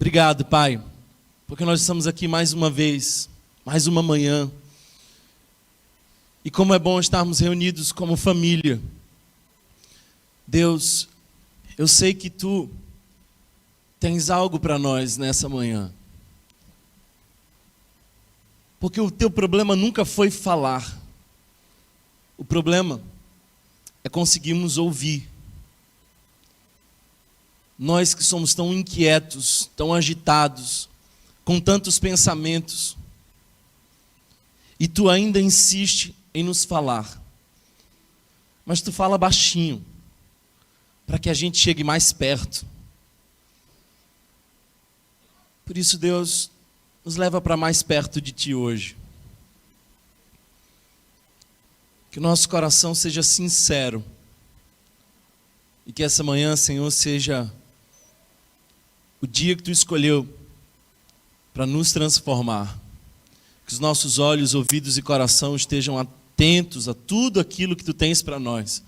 Obrigado, Pai, porque nós estamos aqui mais uma vez, mais uma manhã. E como é bom estarmos reunidos como família. Deus, eu sei que Tu tens algo para nós nessa manhã. Porque o Teu problema nunca foi falar. O problema é conseguirmos ouvir. Nós que somos tão inquietos, tão agitados, com tantos pensamentos, e Tu ainda insiste em nos falar. Mas Tu fala baixinho, para que a gente chegue mais perto. Por isso, Deus, nos leva para mais perto de Ti hoje. Que o nosso coração seja sincero. E que essa manhã, Senhor, seja o dia que Tu escolheu para nos transformar. Que os nossos olhos, ouvidos e coração estejam atentos a tudo aquilo que Tu tens para nós.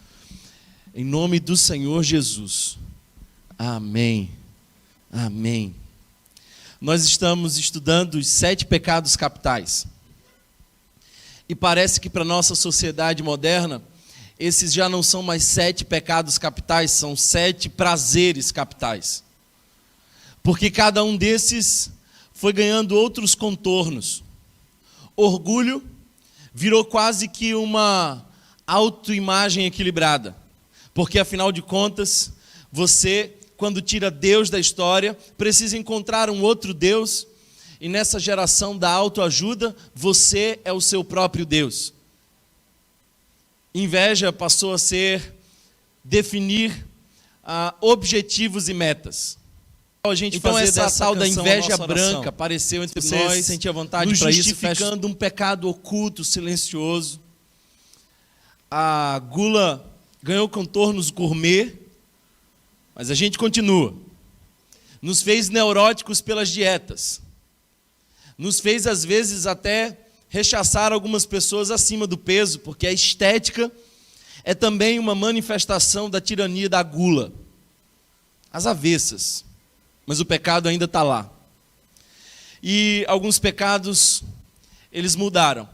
Em nome do Senhor Jesus. Amém. Amém. Nós estamos estudando os 7 pecados capitais. E parece que para a nossa sociedade moderna, esses já não são mais 7 pecados capitais, são 7 prazeres capitais. Porque cada um desses foi ganhando outros contornos. Orgulho virou quase que uma autoimagem equilibrada. Porque, afinal de contas, você, quando tira Deus da história, precisa encontrar um outro Deus. E nessa geração da autoajuda, você é o seu próprio Deus. Inveja passou a ser definir objetivos e metas. A gente então essa tal da inveja branca apareceu entre nós, sentia vontade para isso, justificando um pecado oculto, silencioso. A gula ganhou contornos gourmet, mas a gente continua. Nos fez neuróticos pelas dietas. Nos fez, às vezes, até rechaçar algumas pessoas acima do peso, porque a estética é também uma manifestação da tirania da gula. Às avessas. Mas o pecado ainda está lá. E alguns pecados, eles mudaram.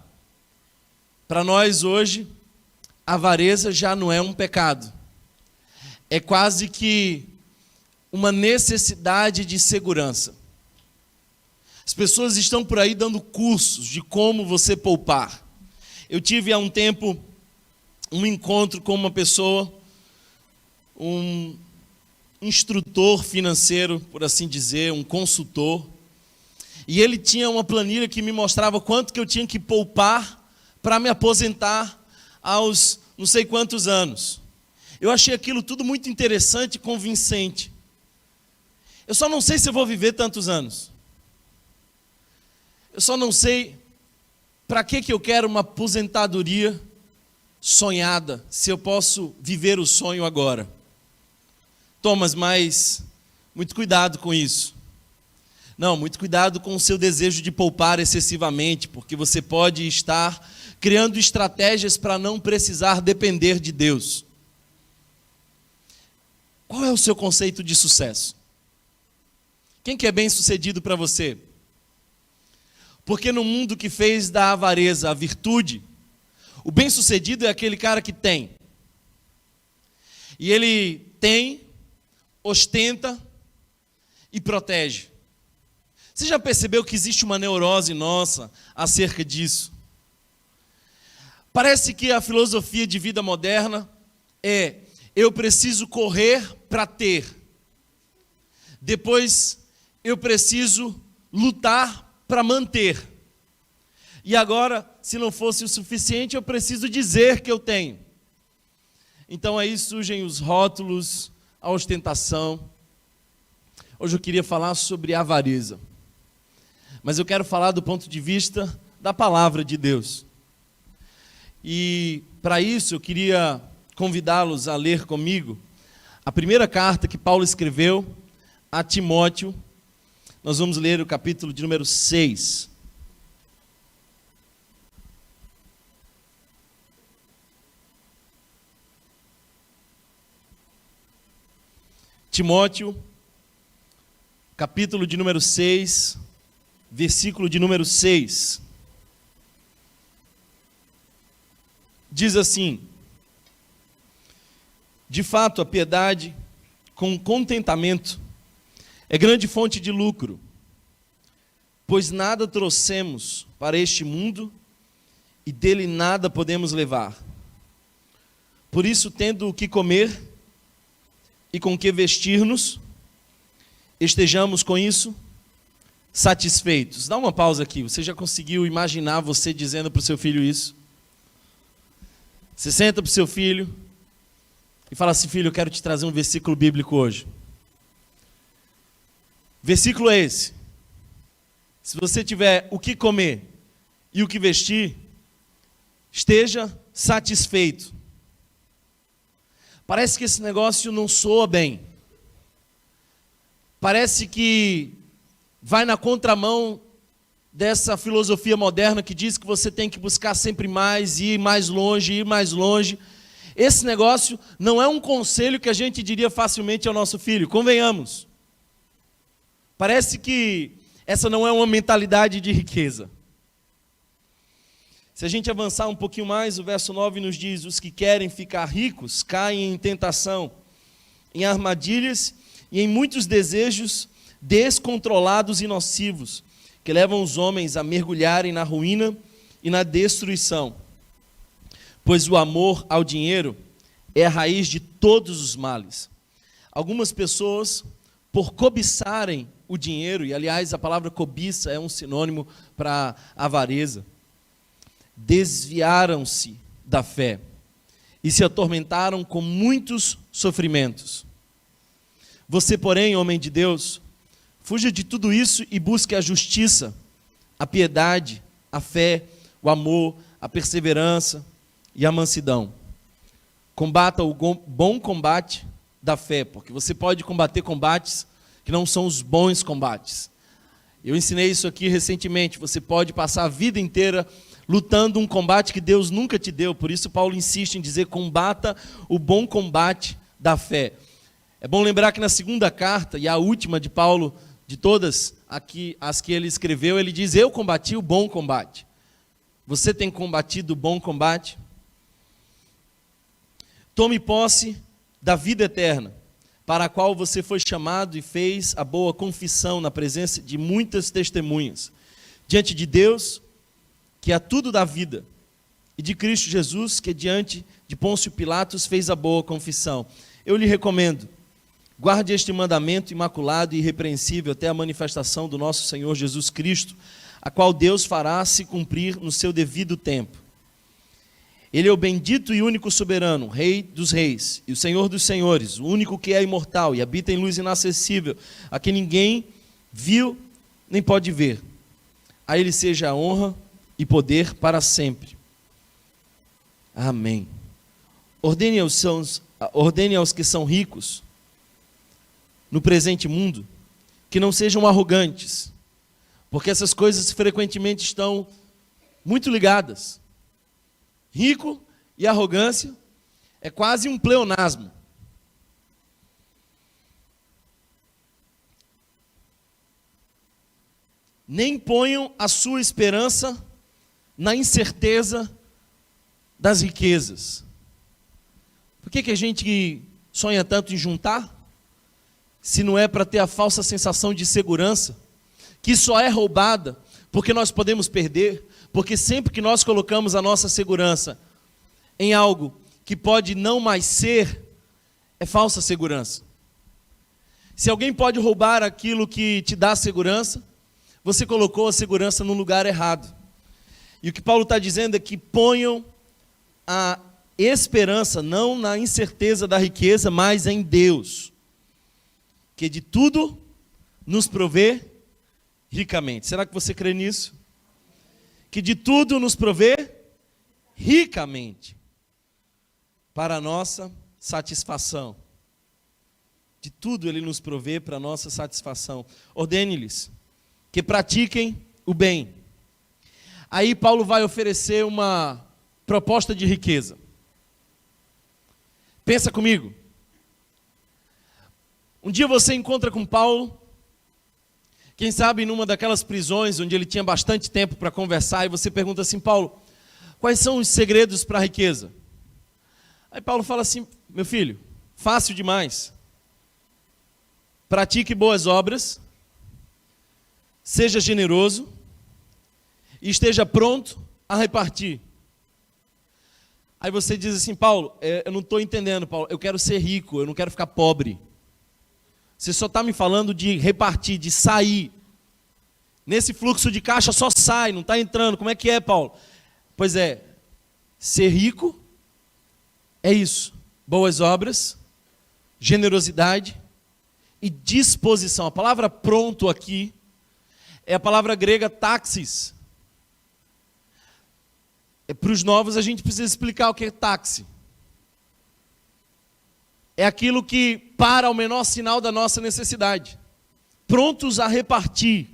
Para nós hoje, a avareza já não é um pecado. É quase que uma necessidade de segurança. As pessoas estão por aí dando cursos de como você poupar. Eu tive há um tempo um encontro com uma pessoa, um instrutor financeiro, por assim dizer, um consultor. E ele tinha uma planilha que me mostrava quanto que eu tinha que poupar para me aposentar aos não sei quantos anos. Eu achei aquilo tudo muito interessante e convincente. Eu só não sei se eu vou viver tantos anos. Eu só não sei para que eu quero uma aposentadoria sonhada, se eu posso viver o sonho agora. Thomas, mas muito cuidado com isso. Não, muito cuidado com o seu desejo de poupar excessivamente, porque você pode estar criando estratégias para não precisar depender de Deus. Qual é o seu conceito de sucesso? Quem que é bem-sucedido para você? Porque no mundo que fez da avareza a virtude, o bem-sucedido é aquele cara que tem. E ele tem, ostenta e protege. Você já percebeu que existe uma neurose nossa acerca disso? Parece que a filosofia de vida moderna é: eu preciso correr para ter. Depois, eu preciso lutar para manter. E agora, se não fosse o suficiente, eu preciso dizer que eu tenho. Então aí surgem os rótulos, a ostentação. Hoje eu queria falar sobre avareza. Mas eu quero falar do ponto de vista da palavra de Deus. E para isso eu queria convidá-los a ler comigo a primeira carta que Paulo escreveu a Timóteo. Nós vamos ler o capítulo de número 6. Timóteo, capítulo de número 6, versículo de número 6. Diz assim: de fato, a piedade com contentamento é grande fonte de lucro, pois nada trouxemos para este mundo e dele nada podemos levar. Por isso, tendo o que comer e com que vestir-nos, estejamos com isso satisfeitos. Dá uma pausa aqui. Você já conseguiu imaginar você dizendo para o seu filho isso? Você senta para o seu filho e fala assim: filho, eu quero te trazer um versículo bíblico hoje. Versículo é esse: se você tiver o que comer e o que vestir, esteja satisfeito. Parece que esse negócio não soa bem. Parece que vai na contramão dessa filosofia moderna que diz que você tem que buscar sempre mais, ir mais longe, ir mais longe. Esse negócio não é um conselho que a gente diria facilmente ao nosso filho, convenhamos. Parece que essa não é uma mentalidade de riqueza. Se a gente avançar um pouquinho mais, o verso 9 nos diz: os que querem ficar ricos caem em tentação, em armadilhas e em muitos desejos descontrolados e nocivos, que levam os homens a mergulharem na ruína e na destruição. Pois o amor ao dinheiro é a raiz de todos os males. Algumas pessoas, por cobiçarem o dinheiro, e aliás a palavra cobiça é um sinônimo para avareza, desviaram-se da fé e se atormentaram com muitos sofrimentos. Você, porém, homem de Deus, fuja de tudo isso e busque a justiça, a piedade, a fé, o amor, a perseverança e a mansidão. Combata o bom combate da fé, porque você pode combater combates que não são os bons combates. Eu ensinei isso aqui recentemente. Você pode passar a vida inteira lutando um combate que Deus nunca te deu. Por isso Paulo insiste em dizer: combata o bom combate da fé. É bom lembrar que na segunda carta, e a última de Paulo, de todas aqui, as que ele escreveu, ele diz: eu combati o bom combate. Você tem combatido o bom combate? Tome posse da vida eterna, para a qual você foi chamado e fez a boa confissão na presença de muitas testemunhas, diante de Deus, que a tudo dá vida, e de Cristo Jesus, que diante de Pôncio Pilatos fez a boa confissão. Eu lhe recomendo: guarde este mandamento imaculado e irrepreensível até a manifestação do nosso Senhor Jesus Cristo, a qual Deus fará se cumprir no seu devido tempo. Ele é o bendito e único soberano, Rei dos reis e o Senhor dos senhores, o único que é imortal e habita em luz inacessível, a quem ninguém viu nem pode ver. A ele seja a honra e poder para sempre. Amém. Ordene aos que são ricos no presente mundo que não sejam arrogantes, porque essas coisas frequentemente estão muito ligadas. Rico e arrogância é quase um pleonasmo. Nem ponham a sua esperança na incerteza das riquezas. Por que a gente sonha tanto em juntar? Se não é para ter a falsa sensação de segurança, que só é roubada porque nós podemos perder, porque sempre que nós colocamos a nossa segurança em algo que pode não mais ser, é falsa segurança. Se alguém pode roubar aquilo que te dá segurança, você colocou a segurança no lugar errado. E o que Paulo está dizendo é que ponham a esperança não na incerteza da riqueza, mas em Deus, que de tudo nos provê ricamente. Será que você crê nisso? Que de tudo nos provê ricamente para a nossa satisfação. De tudo Ele nos provê para a nossa satisfação. Ordene-lhes que pratiquem o bem. Aí Paulo vai oferecer uma proposta de riqueza. Pensa comigo. Um dia você encontra com Paulo Quem sabe numa daquelas prisões onde ele tinha bastante tempo para conversar, e você pergunta assim: Paulo, quais são os segredos para a riqueza? Aí Paulo fala assim: meu filho, fácil demais. Pratique boas obras, seja generoso e esteja pronto a repartir. Aí você diz assim: Paulo, eu não estou entendendo, Paulo, eu quero ser rico, eu não quero ficar pobre. Você só está me falando de repartir, de sair. Nesse fluxo de caixa só sai, não está entrando. Como é que é, Paulo? Pois é, ser rico é isso. Boas obras, generosidade e disposição. A palavra pronto aqui é a palavra grega taxis. Para os novos a gente precisa explicar o que é táxi. É aquilo que para ao menor sinal da nossa necessidade. Prontos a repartir.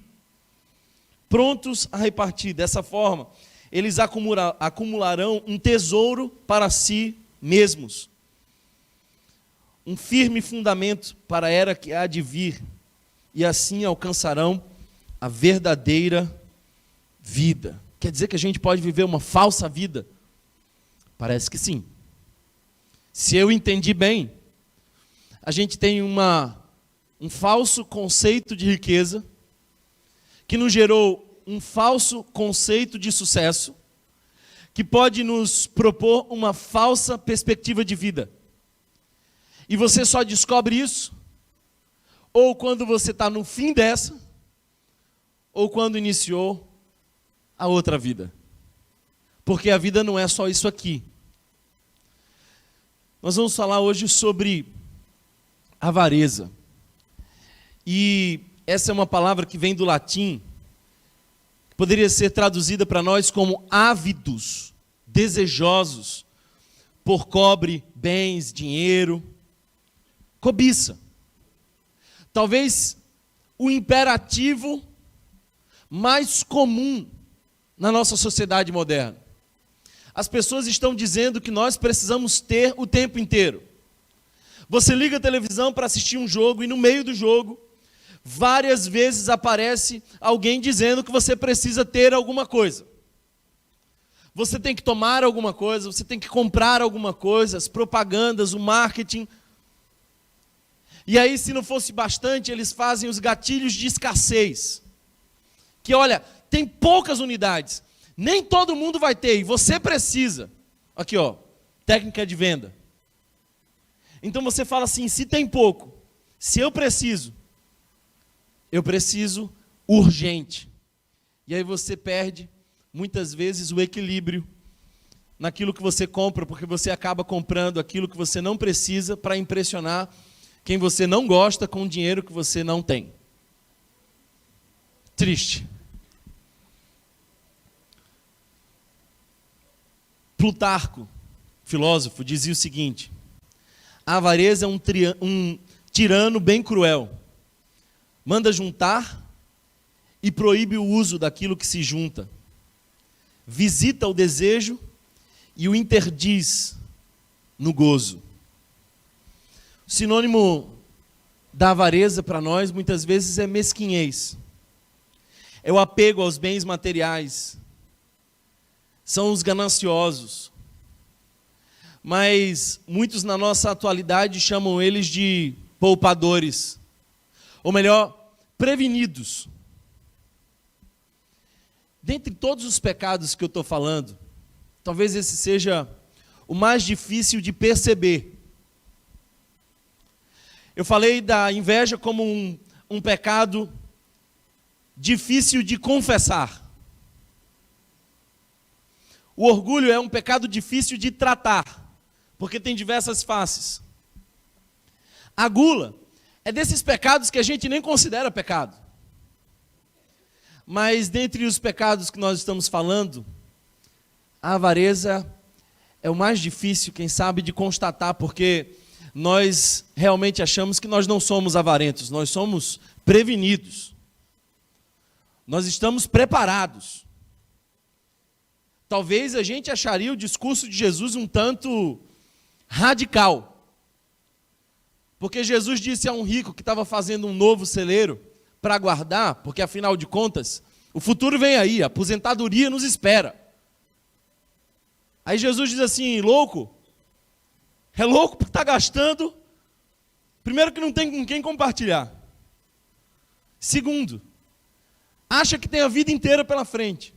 Prontos a repartir. Dessa forma, eles acumularão um tesouro para si mesmos. Um firme fundamento para a era que há de vir. E assim alcançarão a verdadeira vida. Quer dizer que a gente pode viver uma falsa vida? Parece que sim. Se eu entendi bem, a gente tem um falso conceito de riqueza, que nos gerou um falso conceito de sucesso, que pode nos propor uma falsa perspectiva de vida. E você só descobre isso ou quando você está no fim dessa, ou quando iniciou a outra vida. Porque a vida não é só isso aqui. Nós vamos falar hoje sobre avareza. E essa é uma palavra que vem do latim, que poderia ser traduzida para nós como ávidos, desejosos, por cobre, bens, dinheiro, cobiça. Talvez o imperativo mais comum na nossa sociedade moderna. As pessoas estão dizendo que nós precisamos ter o tempo inteiro. Você liga a televisão para assistir um jogo e no meio do jogo, várias vezes aparece alguém dizendo que você precisa ter alguma coisa. Você tem que tomar alguma coisa, você tem que comprar alguma coisa, as propagandas, o marketing. E aí, se não fosse bastante, eles fazem os gatilhos de escassez. Que olha, tem poucas unidades, nem todo mundo vai ter, e você precisa. Aqui ó, técnica de venda. Então você fala assim: se tem pouco, se eu preciso urgente. E aí você perde, muitas vezes, o equilíbrio naquilo que você compra, porque você acaba comprando aquilo que você não precisa para impressionar quem você não gosta com o dinheiro que você não tem. Triste. Plutarco, filósofo, dizia o seguinte: a avareza é um tirano bem cruel. Manda juntar e proíbe o uso daquilo que se junta. Visita o desejo e o interdiz no gozo. O sinônimo da avareza para nós, muitas vezes, é mesquinhez. É o apego aos bens materiais. São os gananciosos. Mas muitos na nossa atualidade chamam eles de poupadores. Ou melhor, prevenidos. Dentre todos os pecados que eu estou falando, talvez esse seja o mais difícil de perceber. Eu falei da inveja como um pecado difícil de confessar. O orgulho é um pecado difícil de tratar, porque tem diversas faces. A gula é desses pecados que a gente nem considera pecado. Mas dentre os pecados que nós estamos falando, a avareza é o mais difícil, quem sabe, de constatar, porque nós realmente achamos que nós não somos avarentos, nós somos prevenidos. Nós estamos preparados. Talvez a gente acharia o discurso de Jesus um tanto radical. Porque Jesus disse a um rico que estava fazendo um novo celeiro para guardar, porque afinal de contas, o futuro vem aí, a aposentadoria nos espera. Aí Jesus diz assim, louco? É louco porque está gastando. Primeiro que não tem com quem compartilhar. Segundo, acha que tem a vida inteira pela frente.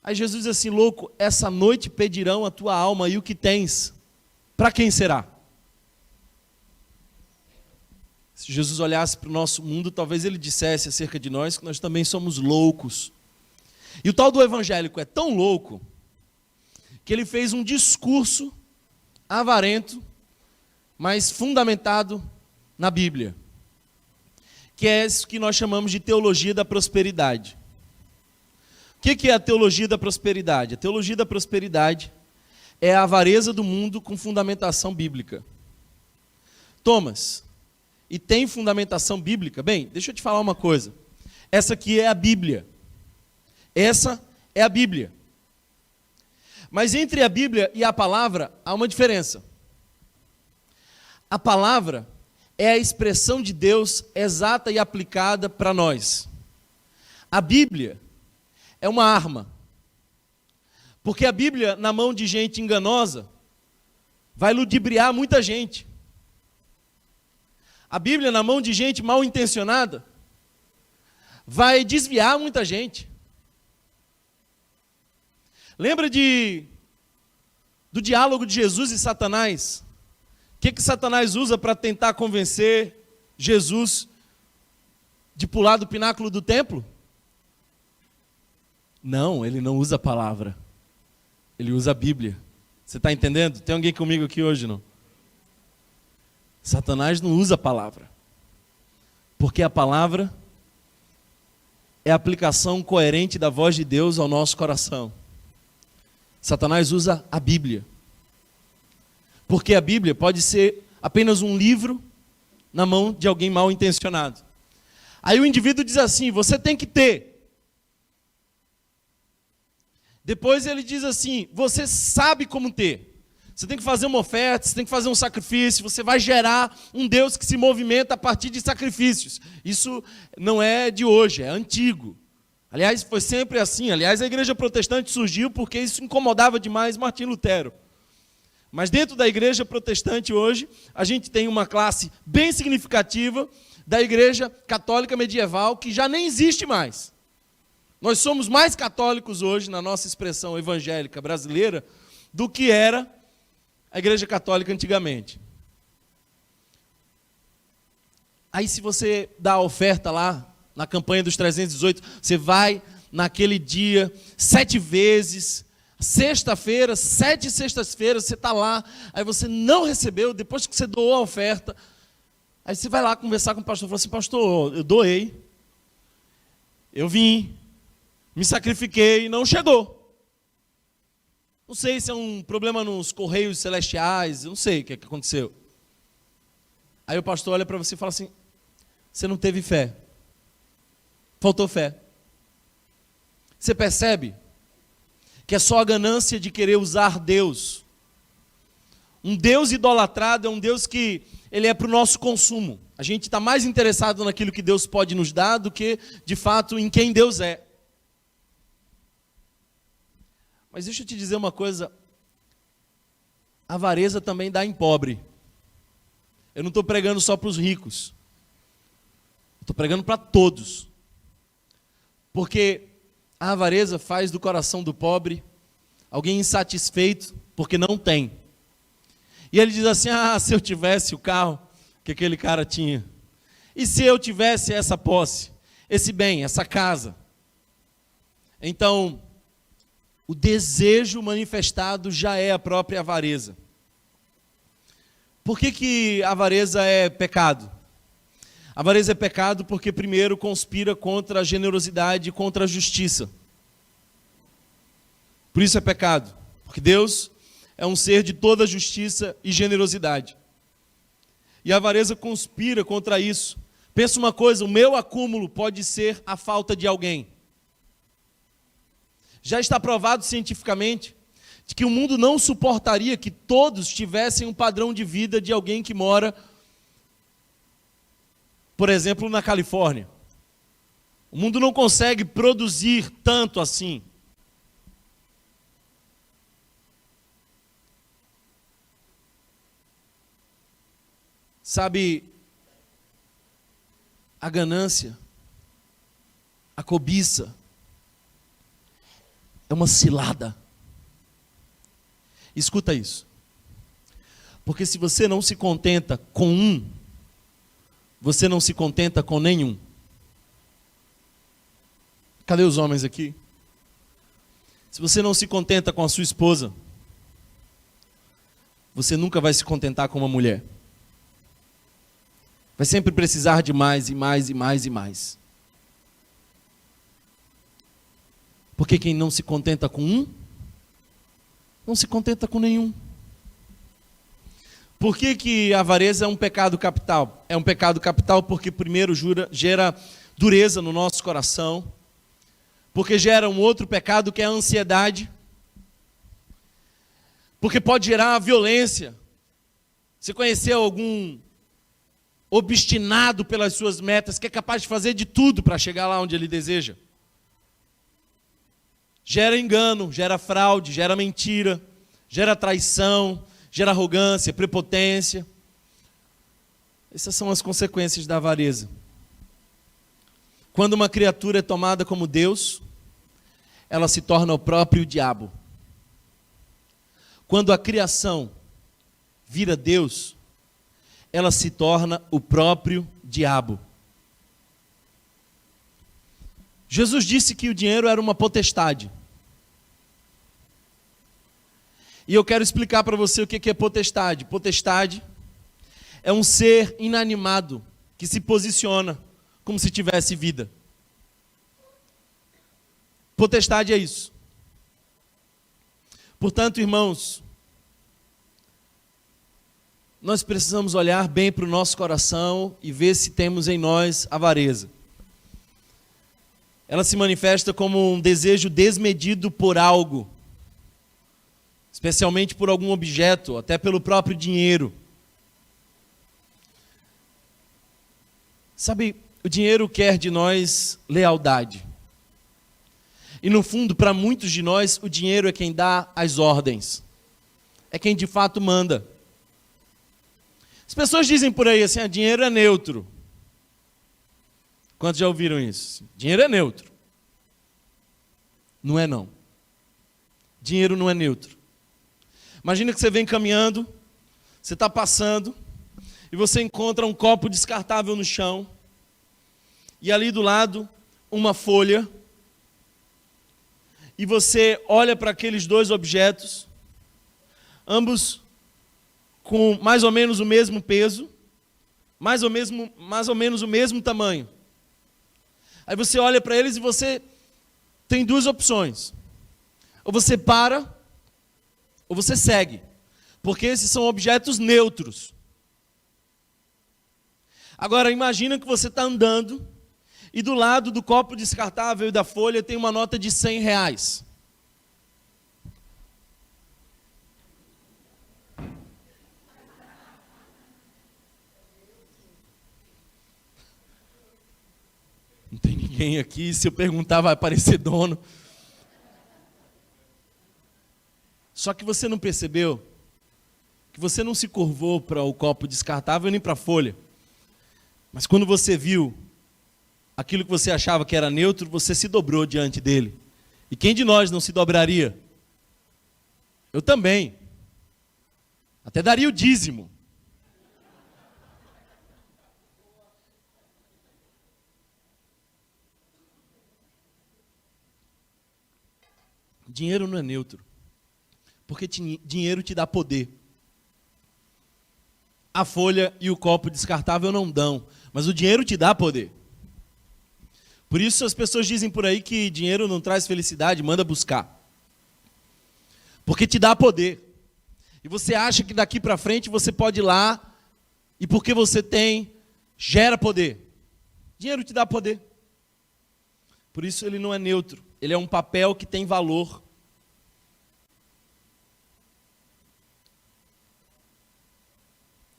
Aí Jesus diz assim, louco, essa noite pedirão a tua alma e o que tens, para quem será? Se Jesus olhasse para o nosso mundo, talvez ele dissesse acerca de nós que nós também somos loucos. E o tal do evangélico é tão louco, que ele fez um discurso avarento, mas fundamentado na Bíblia, que é isso que nós chamamos de teologia da prosperidade. O que é a teologia da prosperidade? A teologia da prosperidade é a avareza do mundo com fundamentação bíblica. Thomas, e tem fundamentação bíblica? Bem, deixa eu te falar uma coisa. Essa aqui é a Bíblia. Essa é a Bíblia. Mas entre a Bíblia e a palavra há uma diferença. A palavra é a expressão de Deus exata e aplicada para nós. A Bíblia é uma arma. Porque a Bíblia, na mão de gente enganosa, vai ludibriar muita gente. A Bíblia, na mão de gente mal intencionada, vai desviar muita gente. Lembra do diálogo de Jesus e Satanás? O que Satanás usa para tentar convencer Jesus de pular do pináculo do templo? Não, ele não usa a palavra. Ele usa a Bíblia. Você está entendendo? Tem alguém comigo aqui hoje, não? Satanás não usa a palavra. Porque a palavra é a aplicação coerente da voz de Deus ao nosso coração. Satanás usa a Bíblia. Porque a Bíblia pode ser apenas um livro na mão de alguém mal intencionado. Aí o indivíduo diz assim, você tem que ter. Depois ele diz assim, você sabe como ter. Você tem que fazer uma oferta, você tem que fazer um sacrifício, você vai gerar um Deus que se movimenta a partir de sacrifícios. Isso não é de hoje, é antigo. Aliás, foi sempre assim. Aliás, a igreja protestante surgiu porque isso incomodava demais Martim Lutero. Mas dentro da igreja protestante hoje, a gente tem uma classe bem significativa da igreja católica medieval que já nem existe mais. Nós somos mais católicos hoje, na nossa expressão evangélica brasileira, do que era a igreja católica antigamente. Aí se você dá a oferta lá, na campanha dos 318, você vai naquele dia 7 vezes, sexta-feira, 7 sextas-feiras, você está lá, aí você não recebeu, depois que você doou a oferta, aí você vai lá conversar com o pastor, fala assim, pastor, eu doei, eu vim, me sacrifiquei, não chegou. Não sei se é um problema nos correios celestiais, eu não sei o que aconteceu. Aí o pastor olha para você e fala assim, você não teve fé. Faltou fé. Você percebe que é só a ganância de querer usar Deus. Um Deus idolatrado é um Deus que ele é para o nosso consumo. A gente está mais interessado naquilo que Deus pode nos dar do que, de fato, em quem Deus é. Mas deixa eu te dizer uma coisa, a avareza também dá em pobre. Eu não estou pregando só para os ricos, estou pregando para todos. Porque a avareza faz do coração do pobre alguém insatisfeito porque não tem. E ele diz assim, se eu tivesse o carro que aquele cara tinha, e se eu tivesse essa posse, esse bem, essa casa. Então, o desejo manifestado já é a própria avareza. Por que a avareza é pecado? A avareza é pecado porque primeiro conspira contra a generosidade e contra a justiça. Por isso é pecado, porque Deus é um ser de toda justiça e generosidade. E a avareza conspira contra isso. Pensa uma coisa, o meu acúmulo pode ser a falta de alguém. Já está provado cientificamente de que o mundo não suportaria que todos tivessem um padrão de vida de alguém que mora Por exemplo, na Califórnia. O mundo não consegue produzir tanto assim. Sabe, a ganância, a cobiça, é uma cilada. Escuta isso. Porque se você não se contenta com um, você não se contenta com nenhum. Cadê os homens aqui? Se você não se contenta com a sua esposa, você nunca vai se contentar com uma mulher. Vai sempre precisar de mais e mais e mais e mais. Porque quem não se contenta com um, não se contenta com nenhum. Por que a avareza é um pecado capital? É um pecado capital porque primeiro gera dureza no nosso coração. Porque gera um outro pecado que é a ansiedade. Porque pode gerar a violência. Você conheceu algum obstinado pelas suas metas, que é capaz de fazer de tudo para chegar lá onde ele deseja? Gera engano, gera fraude, gera mentira, gera traição, gera arrogância, prepotência. Essas são as consequências da avareza. Quando uma criatura é tomada como Deus, ela se torna o próprio diabo. Quando a criação vira Deus, ela se torna o próprio diabo. Jesus disse que o dinheiro era uma potestade. E eu quero explicar para você o que é potestade. Potestade é um ser inanimado que se posiciona como se tivesse vida. Potestade é isso. Portanto, irmãos, nós precisamos olhar bem para o nosso coração e ver se temos em nós avareza. Ela se manifesta como um desejo desmedido por algo, especialmente por algum objeto, até pelo próprio dinheiro. Sabe, o dinheiro quer de nós lealdade. E no fundo, para muitos de nós, o dinheiro é quem dá as ordens. É quem de fato manda. As pessoas dizem por aí assim, dinheiro é neutro. Quantos já ouviram isso? Dinheiro é neutro. Não é não. Dinheiro não é neutro. Imagina que você vem caminhando, você está passando, e você encontra um copo descartável no chão, e ali do lado, uma folha, e você olha para aqueles dois objetos, ambos com mais ou menos o mesmo peso, mais ou menos o mesmo tamanho. Aí você olha para eles e você tem duas opções. Ou você para, ou você segue. Porque esses são objetos neutros. Agora, imagina que você está andando e do lado do copo descartável e da folha tem uma nota de R$100. Não tem ninguém aqui, se eu perguntar vai aparecer dono. Só que você não percebeu que você não se curvou para o copo descartável nem para a folha. Mas quando você viu aquilo que você achava que era neutro, você se dobrou diante dele. E quem de nós não se dobraria? Eu também. Até daria o dízimo. Dinheiro não é neutro. Porque dinheiro te dá poder. A folha e o copo descartável não dão, mas o dinheiro te dá poder. Por isso as pessoas dizem por aí que dinheiro não traz felicidade, manda buscar. Porque te dá poder. E você acha que daqui para frente você pode ir lá, e porque você tem, gera poder. Dinheiro te dá poder. Por isso ele não é neutro, ele é um papel que tem valor.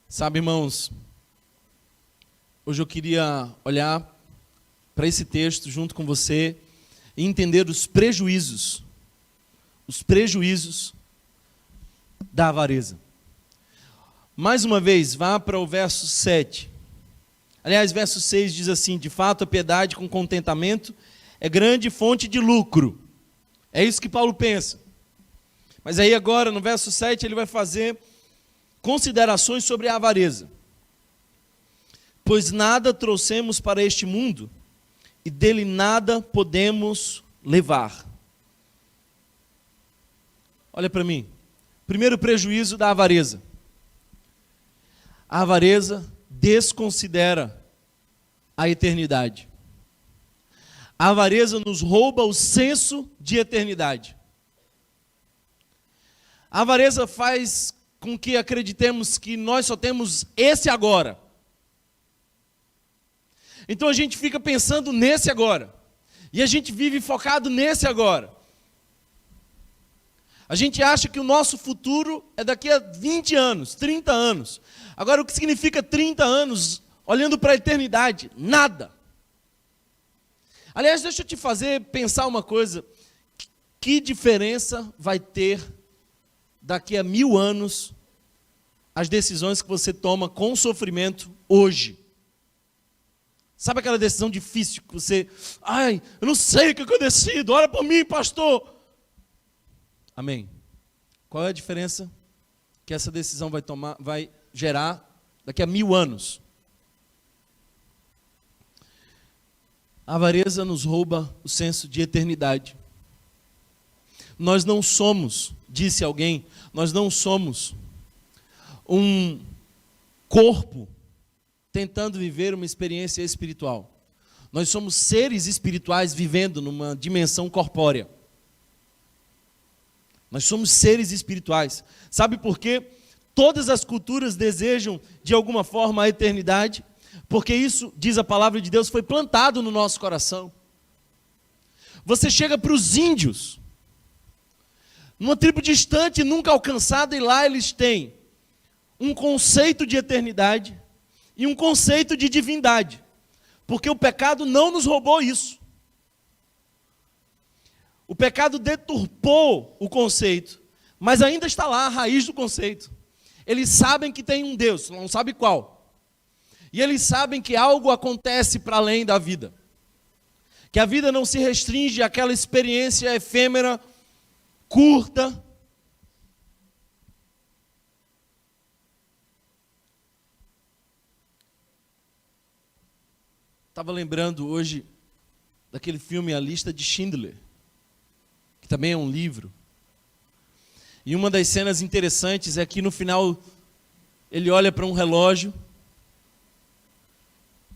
Sabe, irmãos, Hoje eu queria olhar para esse texto junto com você e entender os prejuízos da avareza. Mais uma vez, vá para o verso 7. Aliás, verso 6 diz assim: de fato, a piedade com contentamento é grande fonte de lucro. É isso que Paulo pensa. Mas aí agora, no verso 7, ele vai fazer considerações sobre a avareza. Pois nada trouxemos para este mundo, e dele nada podemos levar. Olha para mim. Primeiro prejuízo da avareza. A avareza desconsidera a eternidade. A avareza nos rouba o senso de eternidade. A avareza faz com que acreditemos que nós só temos esse agora. Então a gente fica pensando nesse agora. E a gente vive focado nesse agora. A gente acha que o nosso futuro é daqui a 20 anos, 30 anos. Agora, o que significa 30 anos olhando para a eternidade? Nada. Aliás, deixa eu te fazer pensar uma coisa. Que diferença vai ter daqui a 1000 anos as decisões que você toma com sofrimento hoje? Sabe aquela decisão difícil que você... eu não sei o que eu decido, ora por mim, pastor. Amém. Qual é a diferença que essa decisão vai gerar daqui a 1000 anos? A avareza nos rouba o senso de eternidade. Nós não somos, disse alguém, nós não somos um corpo tentando viver uma experiência espiritual. Nós somos seres espirituais vivendo numa dimensão corpórea. Nós somos seres espirituais. Sabe por quê? Todas as culturas desejam, de alguma forma, a eternidade, porque isso, diz a palavra de Deus, foi plantado no nosso coração. Você chega para os índios, numa tribo distante, nunca alcançada, e lá eles têm um conceito de eternidade e um conceito de divindade, porque o pecado não nos roubou isso. O pecado deturpou o conceito, mas ainda está lá a raiz do conceito. Eles sabem que tem um Deus, não sabe qual. E eles sabem que algo acontece para além da vida. Que a vida não se restringe àquela experiência efêmera, curta. Estava lembrando hoje daquele filme A Lista de Schindler, que também é um livro. E uma das cenas interessantes é que no final ele olha para um relógio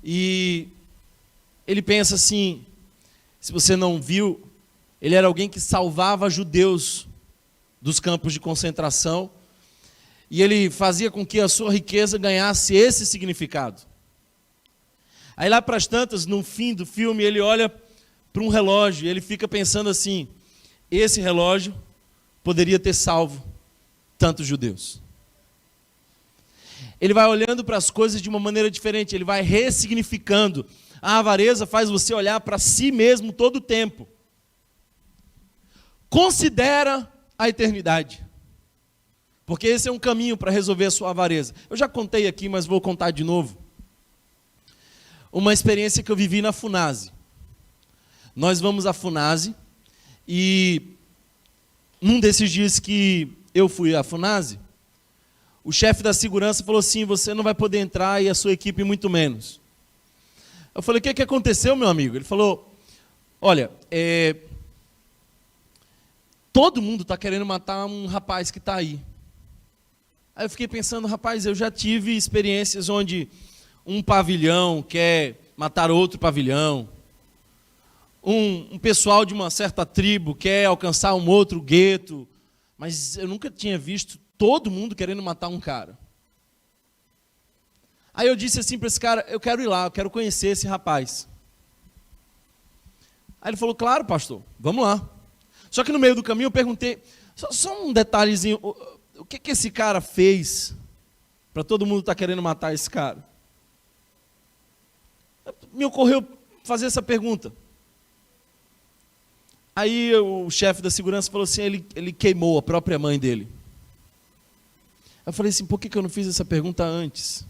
e ele pensa assim, se você não viu, ele era alguém que salvava judeus dos campos de concentração e ele fazia com que a sua riqueza ganhasse esse significado. Aí lá para as tantas, no fim do filme, ele olha para um relógio e ele fica pensando assim, esse relógio poderia ter salvo tantos judeus. Ele vai olhando para as coisas de uma maneira diferente, ele vai ressignificando. A avareza faz você olhar para si mesmo todo o tempo. Considera a eternidade, porque esse é um caminho para resolver a sua avareza. Eu já contei aqui, mas vou contar de novo. Uma experiência que eu vivi na Funase. Nós vamos à Funase e num desses dias que eu fui à Funase, o chefe da segurança falou assim, você não vai poder entrar e a sua equipe muito menos. Eu falei, o que aconteceu, meu amigo? Ele falou, olha, todo mundo está querendo matar um rapaz que está aí. Aí eu fiquei pensando, rapaz, eu já tive experiências onde um pavilhão quer matar outro pavilhão, um pessoal de uma certa tribo quer alcançar um outro gueto, mas eu nunca tinha visto todo mundo querendo matar um cara. Aí eu disse assim para esse cara, eu quero ir lá, eu quero conhecer esse rapaz. Aí ele falou, claro, pastor, vamos lá. Só que no meio do caminho eu perguntei, só um detalhezinho, o que esse cara fez para todo mundo estar querendo matar esse cara? me ocorreu fazer essa pergunta. Aí o chefe da segurança falou assim, ele queimou a própria mãe dele. Eu falei assim, por que eu não fiz essa pergunta antes?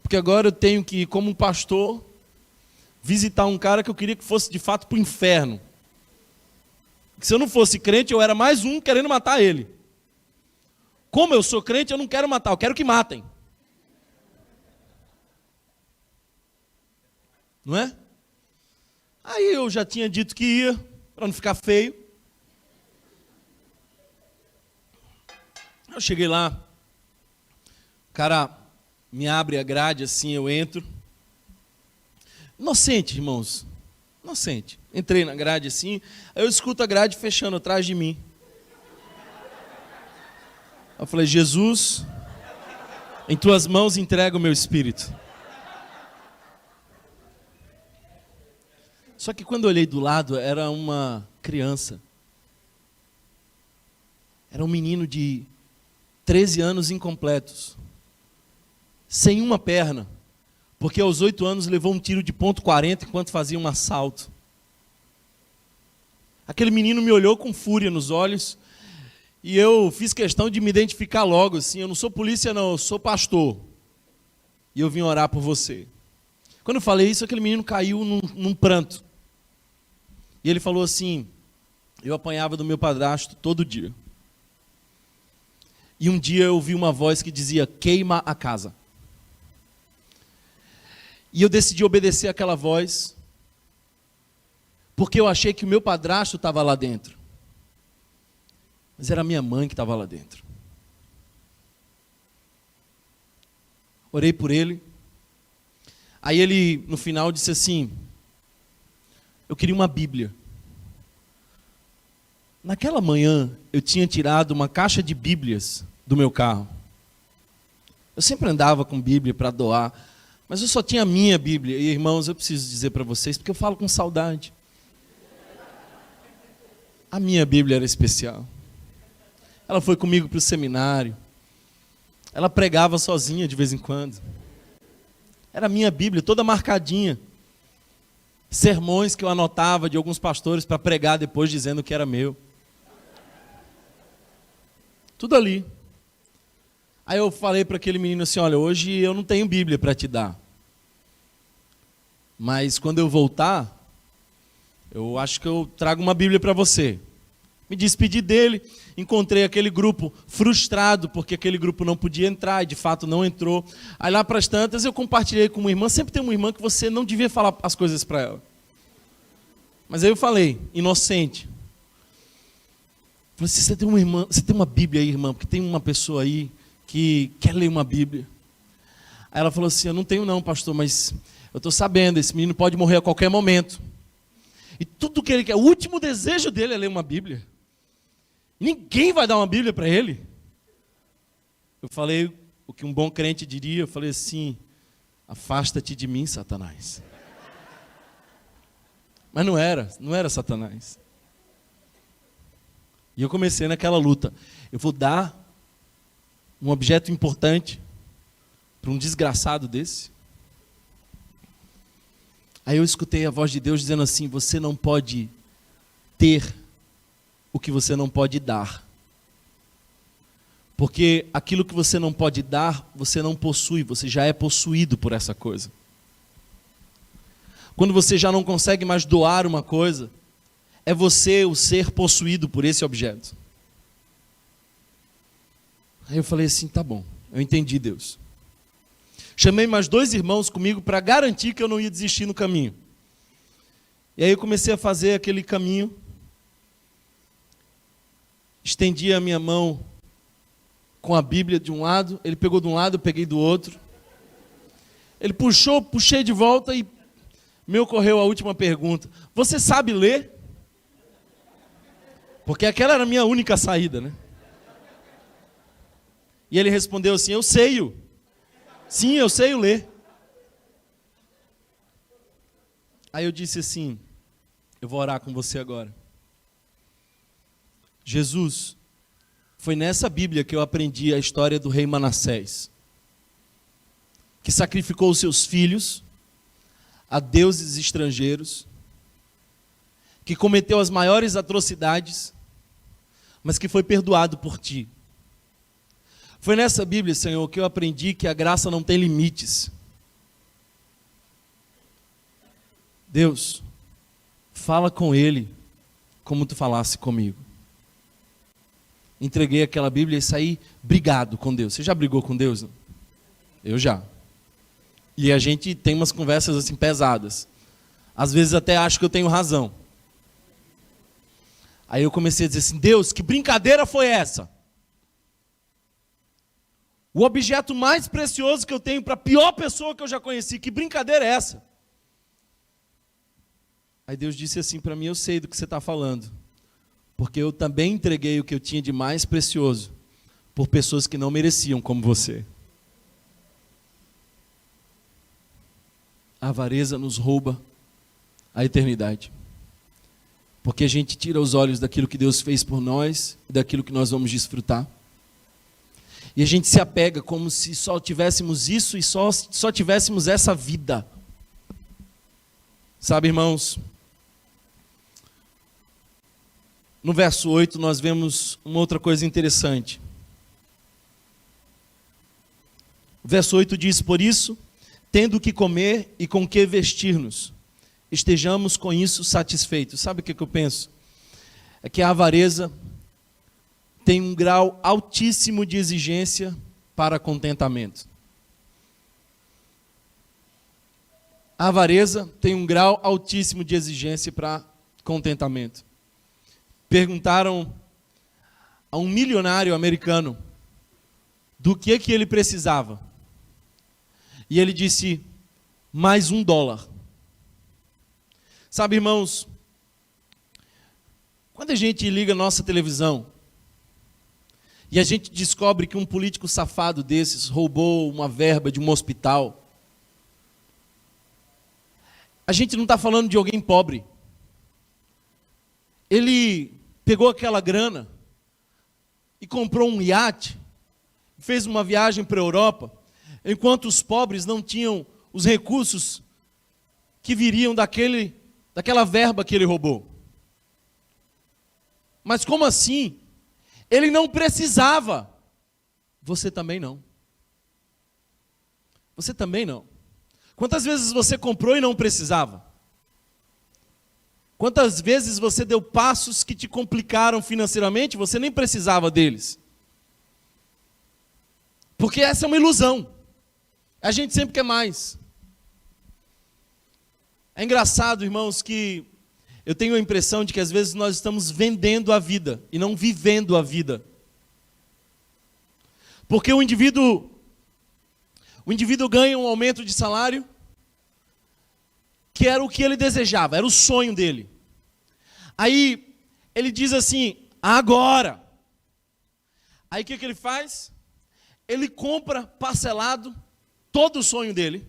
Porque agora eu tenho que, como um pastor, visitar um cara que eu queria que fosse de fato para o inferno. Se eu não fosse crente, eu era mais um querendo matar ele. Como eu sou crente, eu não quero matar, eu quero que matem. Não é? Aí eu já tinha dito que ia, para não ficar feio. Eu cheguei lá, o cara me abre a grade assim, eu entro. Inocente, irmãos, inocente. Entrei na grade assim, aí eu escuto a grade fechando atrás de mim. Eu falei, Jesus, em tuas mãos entrego o meu espírito. Só que quando eu olhei do lado, era uma criança. Era um menino de 13 anos incompletos. Sem uma perna. Porque aos 8 anos levou um tiro de .40 enquanto fazia um assalto. Aquele menino me olhou com fúria nos olhos. E eu fiz questão de me identificar logo, assim, eu não sou polícia não, eu sou pastor. E eu vim orar por você. Quando eu falei isso, aquele menino caiu num pranto. E ele falou assim, eu apanhava do meu padrasto todo dia. E um dia eu ouvi uma voz que dizia, queima a casa. E eu decidi obedecer aquela voz, porque eu achei que o meu padrasto estava lá dentro. Mas era a minha mãe que estava lá dentro. Orei por ele. Aí ele, no final, disse assim, eu queria uma Bíblia. Naquela manhã, eu tinha tirado uma caixa de Bíblias do meu carro. Eu sempre andava com Bíblia para doar, mas eu só tinha a minha Bíblia. E, irmãos, eu preciso dizer para vocês, porque eu falo com saudade. A minha Bíblia era especial. Ela foi comigo para o seminário. Ela pregava sozinha de vez em quando. Era a minha Bíblia, toda marcadinha. Sermões que eu anotava de alguns pastores para pregar depois dizendo que era meu. Tudo ali. Aí eu falei para aquele menino assim, olha, hoje eu não tenho Bíblia para te dar. Mas quando eu voltar, eu acho que eu trago uma Bíblia para você. Me despedi dele, encontrei aquele grupo frustrado, porque aquele grupo não podia entrar, e de fato não entrou. Aí lá para as tantas eu compartilhei com uma irmã, sempre tem uma irmã que você não devia falar as coisas para ela. Mas aí eu falei, inocente. Falei assim, você tem uma irmã, você tem uma Bíblia aí, irmã, porque tem uma pessoa aí que quer ler uma Bíblia. Aí ela falou assim, eu não tenho não, pastor, mas eu estou sabendo, esse menino pode morrer a qualquer momento. E tudo que ele quer, o último desejo dele é ler uma Bíblia. Ninguém vai dar uma Bíblia para ele. Eu falei o que um bom crente diria, eu falei assim, afasta-te de mim, Satanás. Mas não era Satanás. E eu comecei naquela luta. Eu vou dar um objeto importante para um desgraçado desse? Aí eu escutei a voz de Deus dizendo assim, você não pode ter o que você não pode dar. Porque aquilo que você não pode dar, você não possui, você já é possuído por essa coisa. Quando você já não consegue mais doar uma coisa, é você o ser possuído por esse objeto. Aí eu falei assim, tá bom, eu entendi, Deus. Chamei mais 2 irmãos comigo para garantir que eu não ia desistir no caminho. E aí eu comecei a fazer aquele caminho. Estendi a minha mão com a Bíblia de um lado, ele pegou de um lado, eu peguei do outro. Ele puxou, puxei de volta e me ocorreu a última pergunta. Você sabe ler? Porque aquela era a minha única saída, né? E ele respondeu assim, eu sei. Sim, eu sei ler. Aí eu disse assim, eu vou orar com você agora. Jesus, foi nessa Bíblia que eu aprendi a história do rei Manassés, que sacrificou os seus filhos, a deuses estrangeiros, que cometeu as maiores atrocidades, mas que foi perdoado por ti. Foi nessa Bíblia, Senhor, que eu aprendi que a graça não tem limites. Deus, fala com ele como tu falasse comigo. Entreguei aquela Bíblia e saí brigado com Deus. Você já brigou com Deus? Não? Eu já. E a gente tem umas conversas assim pesadas. Às vezes até acho que eu tenho razão. Aí eu comecei a dizer assim: Deus, que brincadeira foi essa? O objeto mais precioso que eu tenho para a pior pessoa que eu já conheci, que brincadeira é essa? Aí Deus disse assim para mim: eu sei do que você está falando, porque eu também entreguei o que eu tinha de mais precioso por pessoas que não mereciam como você. A avareza nos rouba a eternidade, porque a gente tira os olhos daquilo que Deus fez por nós e daquilo que nós vamos desfrutar. E a gente se apega como se só tivéssemos isso e só tivéssemos essa vida. Sabe, irmãos, no verso 8 nós vemos uma outra coisa interessante. O verso 8 diz: por isso, tendo o que comer e com que vestir-nos, estejamos com isso satisfeitos. Sabe o que eu penso? É que a avareza tem um grau altíssimo de exigência para contentamento. A avareza tem um grau altíssimo de exigência para contentamento. Perguntaram a um milionário americano do que ele precisava. E ele disse: mais $1. Sabe, irmãos, quando a gente liga a nossa televisão e a gente descobre que um político safado desses roubou uma verba de um hospital, a gente não está falando de alguém pobre. Ele pegou aquela grana e comprou um iate, fez uma viagem para a Europa, enquanto os pobres não tinham os recursos que viriam daquela verba que ele roubou. Mas como assim? Ele não precisava. Você também não. Você também não. Quantas vezes você comprou e não precisava? Quantas vezes você deu passos que te complicaram financeiramente, você nem precisava deles? Porque essa é uma ilusão. A gente sempre quer mais. É engraçado, irmãos, que eu tenho a impressão de que às vezes nós estamos vendendo a vida e não vivendo a vida. Porque o indivíduo ganha um aumento de salário, que era o que ele desejava, era o sonho dele. Aí ele diz assim: agora. Aí o que ele faz? Ele compra parcelado todo o sonho dele.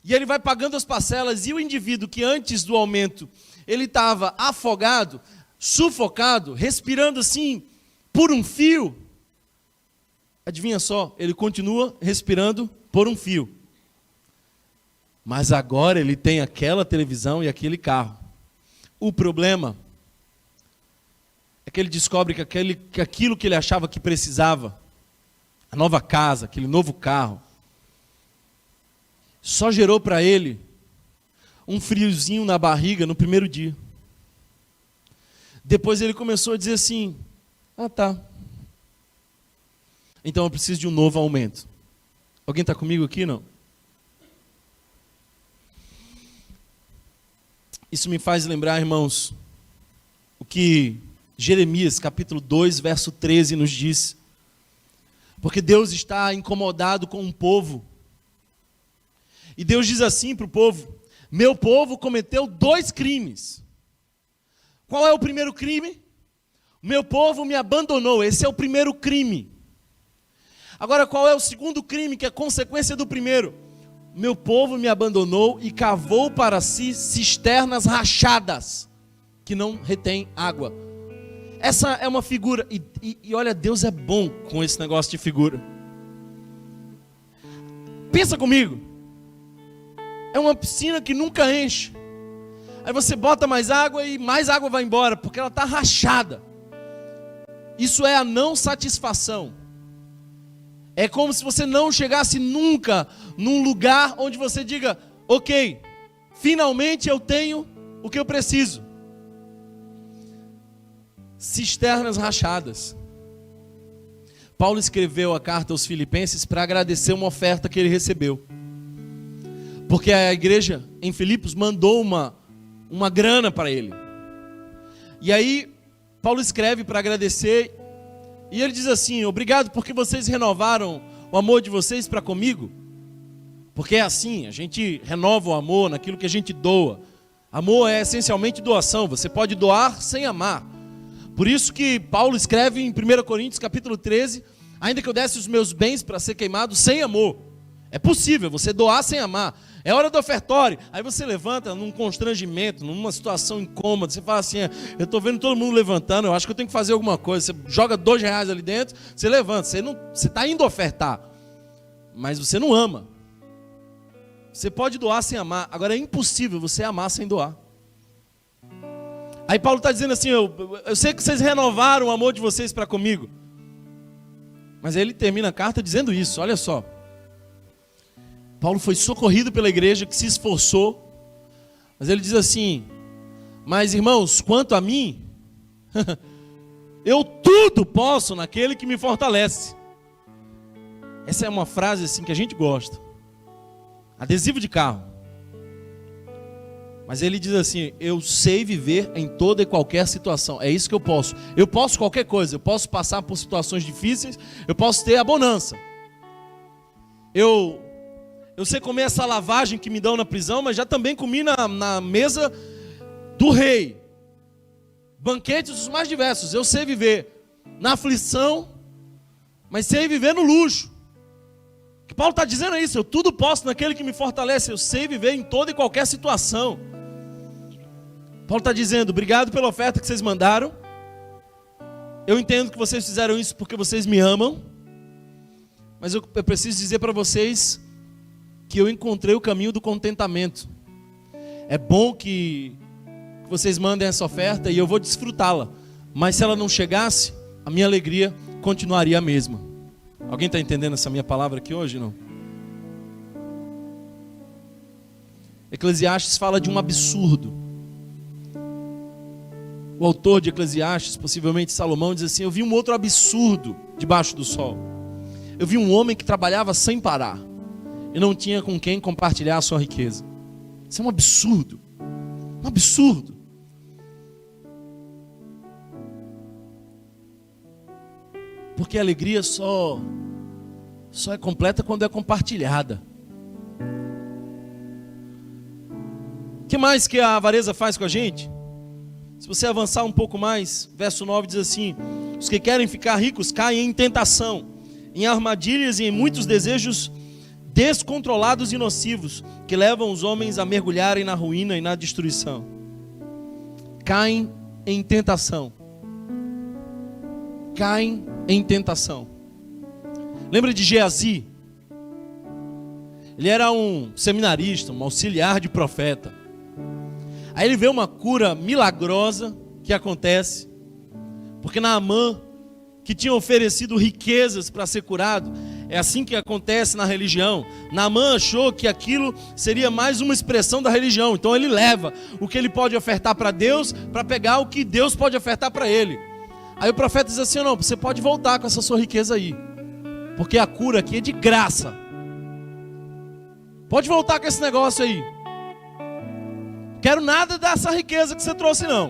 E ele vai pagando as parcelas, e o indivíduo que antes do aumento, ele estava afogado, sufocado, respirando assim, por um fio. Adivinha só, ele continua respirando por um fio. Mas agora ele tem aquela televisão e aquele carro. O problema é que ele descobre que aquilo que ele achava que precisava, a nova casa, aquele novo carro, só gerou para ele um friozinho na barriga no primeiro dia. Depois ele começou a dizer assim: tá, então eu preciso de um novo aumento. Alguém está comigo aqui, não? Isso me faz lembrar, irmãos, o que Jeremias, capítulo 2, verso 13 nos diz. Porque Deus está incomodado com um povo. E Deus diz assim para o povo: meu povo cometeu 2 crimes. Qual é o primeiro crime? Meu povo me abandonou. Esse é o primeiro crime. Agora, qual é o segundo crime, que é consequência do primeiro? Meu povo me abandonou e cavou para si cisternas rachadas, que não retém água. Essa é uma figura, e olha, Deus é bom com esse negócio de figura. Pensa comigo. É uma piscina que nunca enche. Aí você bota mais água e mais água vai embora, porque ela está rachada. Isso é a não satisfação. É como se você não chegasse nunca num lugar onde você diga: ok, finalmente eu tenho o que eu preciso. Cisternas rachadas. Paulo escreveu a carta aos Filipenses para agradecer uma oferta que ele recebeu. Porque a igreja em Filipos mandou uma grana para ele. E aí, Paulo escreve para agradecer. E ele diz assim: obrigado porque vocês renovaram o amor de vocês para comigo. Porque é assim, a gente renova o amor naquilo que a gente doa. Amor é essencialmente doação. Você pode doar sem amar. Por isso que Paulo escreve em 1 Coríntios capítulo 13: ainda que eu desse os meus bens para ser queimado sem amor. É possível você doar sem amar. É hora do ofertório. Aí você levanta num constrangimento, numa situação incômoda. Você fala assim: eu estou vendo todo mundo levantando, eu acho que eu tenho que fazer alguma coisa. Você joga R$2 ali dentro, você levanta. Você está indo ofertar, mas você não ama. Você pode doar sem amar. Agora é impossível você amar sem doar. Aí Paulo está dizendo assim: eu sei que vocês renovaram o amor de vocês para comigo. Mas aí ele termina a carta dizendo isso, olha só. Paulo foi socorrido pela igreja que se esforçou. Mas ele diz assim: mas irmãos, quanto a mim, eu tudo posso naquele que me fortalece. Essa é uma frase assim que a gente gosta. Adesivo de carro. Mas ele diz assim: eu sei viver em toda e qualquer situação. É isso que eu posso. Eu posso qualquer coisa. Eu posso passar por situações difíceis. Eu posso ter a bonança. Eu sei comer essa lavagem que me dão na prisão, mas já também comi na mesa do rei. Banquetes os mais diversos. Eu sei viver na aflição, mas sei viver no luxo. O que Paulo está dizendo é isso: eu tudo posso naquele que me fortalece. Eu sei viver em toda e qualquer situação. Paulo está dizendo: obrigado pela oferta que vocês mandaram. Eu entendo que vocês fizeram isso porque vocês me amam. Mas eu preciso dizer para vocês que eu encontrei o caminho do contentamento. É bom que vocês mandem essa oferta e eu vou desfrutá-la. Mas se ela não chegasse, a minha alegria continuaria a mesma. Alguém está entendendo essa minha palavra aqui hoje, não? Eclesiastes fala de um absurdo. O autor de Eclesiastes, possivelmente Salomão, diz assim: eu vi um outro absurdo debaixo do sol. Eu vi um homem que trabalhava sem parar e não tinha com quem compartilhar a sua riqueza. Isso é um absurdo. Um absurdo. Porque a alegria só é completa quando é compartilhada. O que mais que a avareza faz com a gente? Se você avançar um pouco mais, verso 9 diz assim: os que querem ficar ricos caem em tentação, em armadilhas e em muitos desejos descontrolados e nocivos, que levam os homens a mergulharem na ruína e na destruição. Caem em tentação. Caem em tentação. Lembra de Geazi? Ele era um seminarista, um auxiliar de profeta. Aí ele vê uma cura milagrosa que acontece, porque Naamã, que tinha oferecido riquezas para ser curado, é assim que acontece na religião. Naamã achou que aquilo seria mais uma expressão da religião, então ele leva o que ele pode ofertar para Deus, para pegar o que Deus pode ofertar para ele. Aí o profeta diz assim: não, você pode voltar com essa sua riqueza aí, porque a cura aqui é de graça. Pode voltar com esse negócio aí. Quero nada dessa riqueza que você trouxe, não.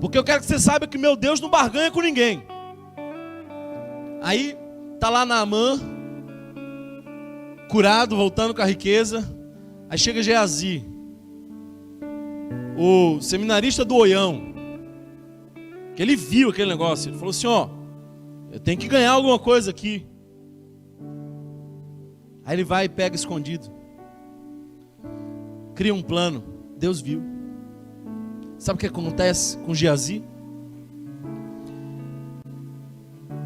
Porque eu quero que você saiba que meu Deus não barganha com ninguém. Aí tá lá Naamã, curado, voltando com a riqueza. Aí chega Geazi, o seminarista do Oião, que ele viu aquele negócio. Ele falou assim: ó, eu tenho que ganhar alguma coisa aqui. Aí ele vai e pega escondido, cria um plano. Deus viu. Sabe o que acontece com Geazi?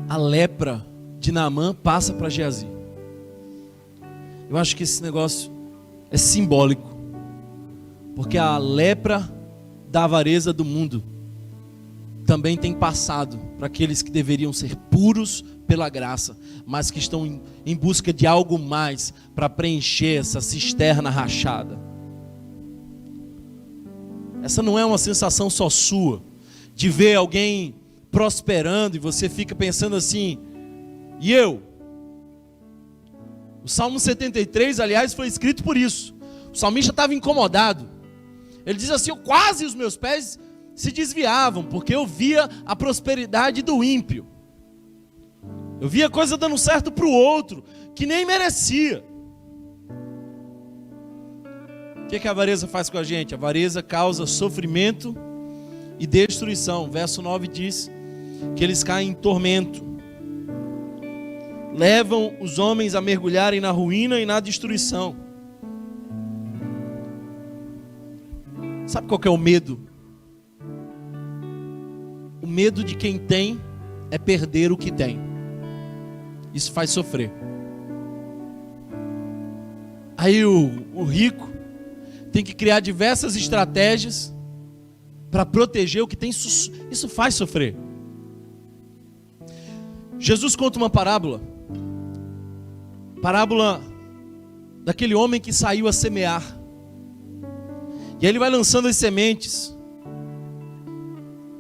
A lepra de Naamã passa para Geazi. Eu acho que esse negócio é simbólico, porque a lepra da avareza do mundo também tem passado para aqueles que deveriam ser puros pela graça, mas que estão em busca de algo mais para preencher essa cisterna rachada. Essa não é uma sensação só sua, de ver alguém prosperando e você fica pensando assim, e eu? O Salmo 73, aliás, foi escrito por isso. O salmista estava incomodado. Ele diz assim, quase os meus pés se desviavam, porque eu via a prosperidade do ímpio. Eu via a coisa dando certo para o outro, que nem merecia. O que a avareza faz com a gente? A avareza causa sofrimento e destruição. Verso 9 diz que eles caem em tormento. Levam os homens a mergulharem na ruína e na destruição. Sabe qual que é o medo? O medo de quem tem é perder o que tem. Isso faz sofrer. Aí o rico tem que criar diversas estratégias para proteger o que tem. Isso faz sofrer. Jesus conta uma parábola daquele homem que saiu a semear. E aí ele vai lançando as sementes.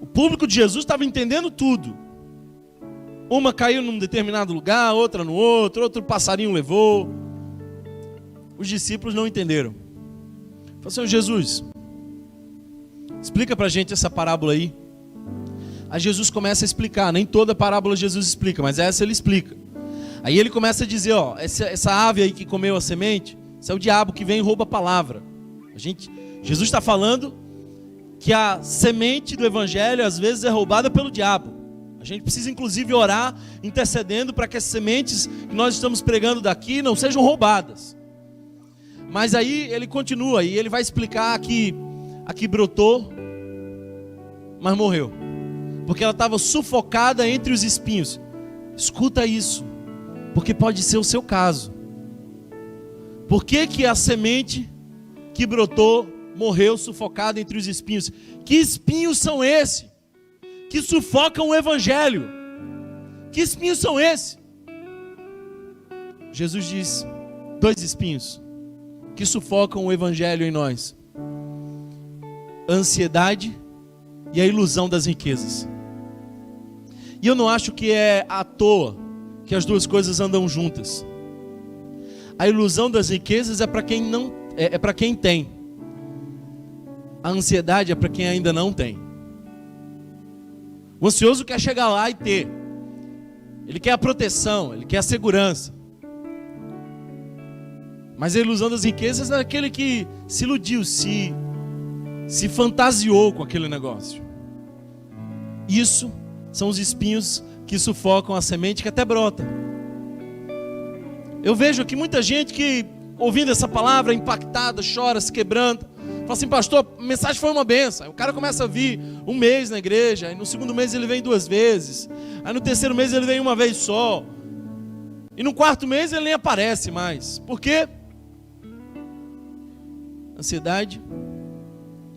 O público de Jesus estava entendendo tudo. Uma caiu num determinado lugar, outra no outro passarinho levou. Os discípulos não entenderam. Falei assim, Jesus, explica pra gente essa parábola aí. Aí Jesus começa a explicar, nem toda parábola Jesus explica, mas essa ele explica. Aí ele começa a dizer, essa ave aí que comeu a semente, isso é o diabo que vem e rouba a palavra. Jesus está falando que a semente do evangelho às vezes é roubada pelo diabo. A gente precisa inclusive orar, intercedendo para que as sementes que nós estamos pregando daqui não sejam roubadas. Mas aí ele continua e ele vai explicar que aqui brotou, mas morreu. Porque ela estava sufocada entre os espinhos. Escuta isso, porque pode ser o seu caso. Por que a semente que brotou morreu sufocada entre os espinhos? Que espinhos são esses que sufocam o evangelho? Que espinhos são esses? Jesus diz, 2 espinhos que sufocam o evangelho em nós: a ansiedade e a ilusão das riquezas. E eu não acho que é à toa que as duas coisas andam juntas. A ilusão das riquezas é para quem não é para quem tem. A ansiedade é para quem ainda não tem. O ansioso quer chegar lá e ter. Ele quer a proteção, ele quer a segurança. Mas a ilusão das riquezas é aquele que se iludiu, se fantasiou com aquele negócio. Isso são os espinhos que sufocam a semente que até brota. Eu vejo aqui muita gente que, ouvindo essa palavra, impactada, chora, se quebranta. Fala assim, pastor, a mensagem foi uma benção. O cara começa a vir um mês na igreja, aí no segundo mês ele vem 2 vezes, aí no terceiro mês ele vem uma vez só, e no 4º mês ele nem aparece mais. Por quê? Ansiedade,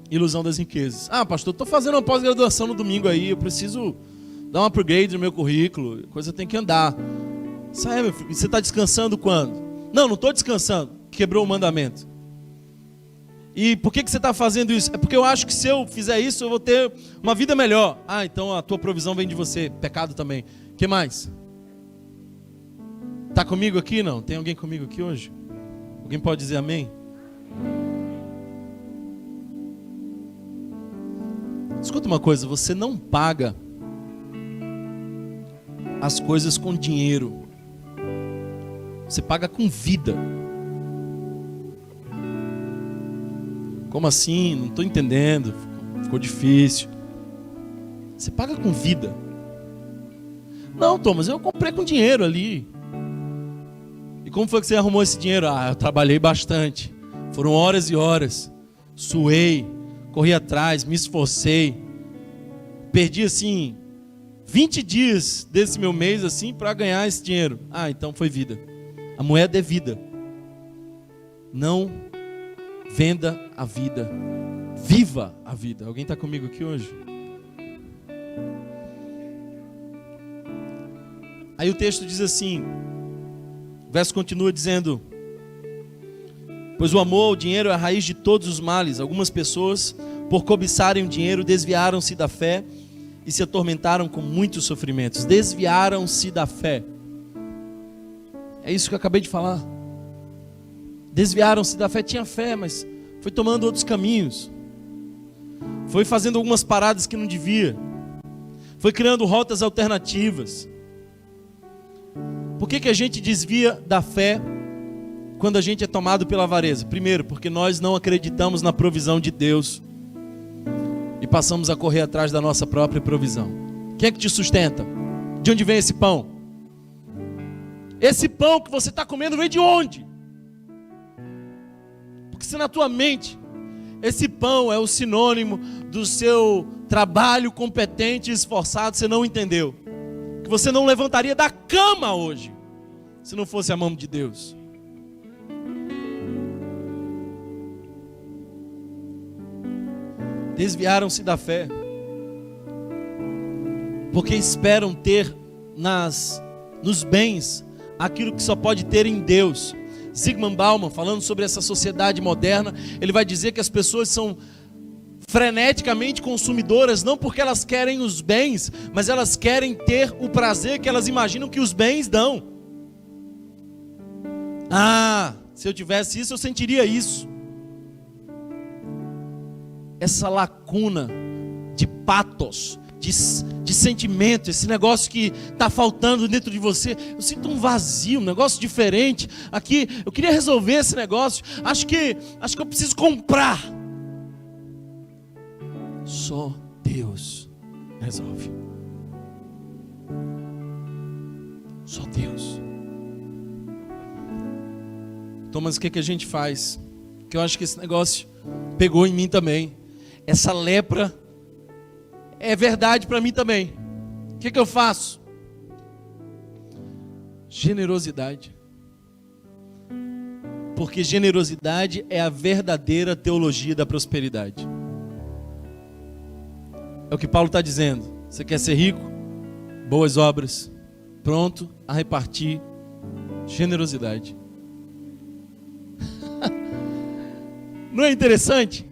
ilusão das riquezas. Ah, pastor, estou fazendo uma pós-graduação no domingo aí, eu preciso dar um upgrade no meu currículo, a coisa tem que andar. Sabe, meu filho, você está descansando quando? Não estou descansando, quebrou o mandamento. E por que você está fazendo isso? É porque eu acho que se eu fizer isso, eu vou ter uma vida melhor. Ah, então a tua provisão vem de você, pecado também. O que mais? Está comigo aqui? Não? Tem alguém comigo aqui hoje? Alguém pode dizer amém? Escuta uma coisa, você não paga as coisas com dinheiro. Você paga com vida. Como assim? Não estou entendendo. Ficou difícil. Você paga com vida. Não, Thomas, eu comprei com dinheiro ali. E como foi que você arrumou esse dinheiro? Ah, eu trabalhei bastante. Foram horas e horas. Suei, corri atrás, me esforcei. Perdi assim 20 dias desse meu mês assim para ganhar esse dinheiro. Ah, então foi vida. A moeda é vida. Não Venda a vida. Viva a vida. Alguém está comigo aqui hoje? Aí o texto diz assim, o verso continua dizendo: pois o amor ao dinheiro é a raiz de todos os males. Algumas pessoas, por cobiçarem o dinheiro, desviaram-se da fé e se atormentaram com muitos sofrimentos. Desviaram-se da fé. É isso que eu acabei de falar. Desviaram-se da fé. Tinha fé, mas foi tomando outros caminhos. Foi fazendo algumas paradas que não devia. Foi criando rotas alternativas. Por que a gente desvia da fé quando a gente é tomado pela avareza? Primeiro, porque nós não acreditamos na provisão de Deus e passamos a correr atrás da nossa própria provisão. Quem é que te sustenta? De onde vem esse pão? Esse pão que você está comendo vem de onde? Porque se na tua mente esse pão é o sinônimo do seu trabalho competente e esforçado, você não entendeu que você não levantaria da cama hoje se não fosse a mão de Deus. Desviaram-se da fé porque esperam ter nos bens aquilo que só pode ter em Deus. Zygmunt Bauman, falando sobre essa sociedade moderna, ele vai dizer que as pessoas são freneticamente consumidoras, não porque elas querem os bens, mas elas querem ter o prazer que elas imaginam que os bens dão. Ah, se eu tivesse isso, eu sentiria isso. Essa lacuna de patos, de sentimento, esse negócio que está faltando dentro de você. Eu sinto um vazio, um negócio diferente. Aqui, eu queria resolver esse negócio. Acho que eu preciso comprar. Só Deus resolve. Só Deus. Então, mas o que a gente faz? Porque eu acho que esse negócio pegou em mim também. Essa lepra é verdade para mim também. O que eu faço? Generosidade. Porque generosidade é a verdadeira teologia da prosperidade. É o que Paulo está dizendo. Você quer ser rico? Boas obras. Pronto a repartir. Generosidade. Não é interessante?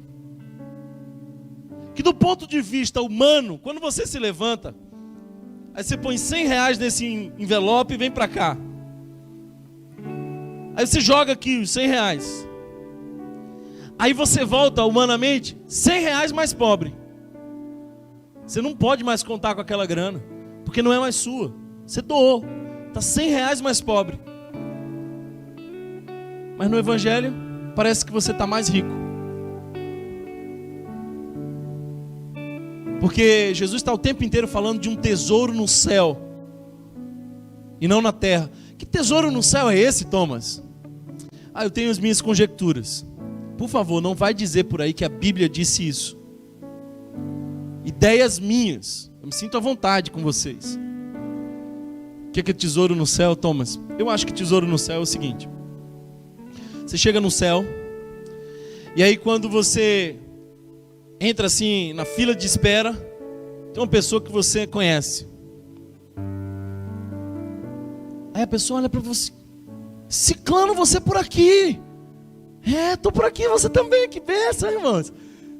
Que do ponto de vista humano, quando você se levanta, aí você põe R$100 nesse envelope e vem para cá. Aí você joga aqui os R$100. Aí você volta humanamente R$100 mais pobre. Você não pode mais contar com aquela grana, porque não é mais sua. Você doou, está R$100 mais pobre. Mas no Evangelho parece que você está mais rico. Porque Jesus está o tempo inteiro falando de um tesouro no céu e não na terra. Que tesouro no céu é esse, Thomas? Ah, eu tenho as minhas conjecturas. Por favor, não vai dizer por aí que a Bíblia disse isso. Ideias minhas. Eu me sinto à vontade com vocês. O que é tesouro no céu, Thomas? Eu acho que tesouro no céu é o seguinte. Você chega no céu, e aí quando você entra assim na fila de espera, tem uma pessoa que você conhece. Aí a pessoa olha para você: Ciclano, você por aqui? É, tô por aqui, você também, que bênção, irmãos.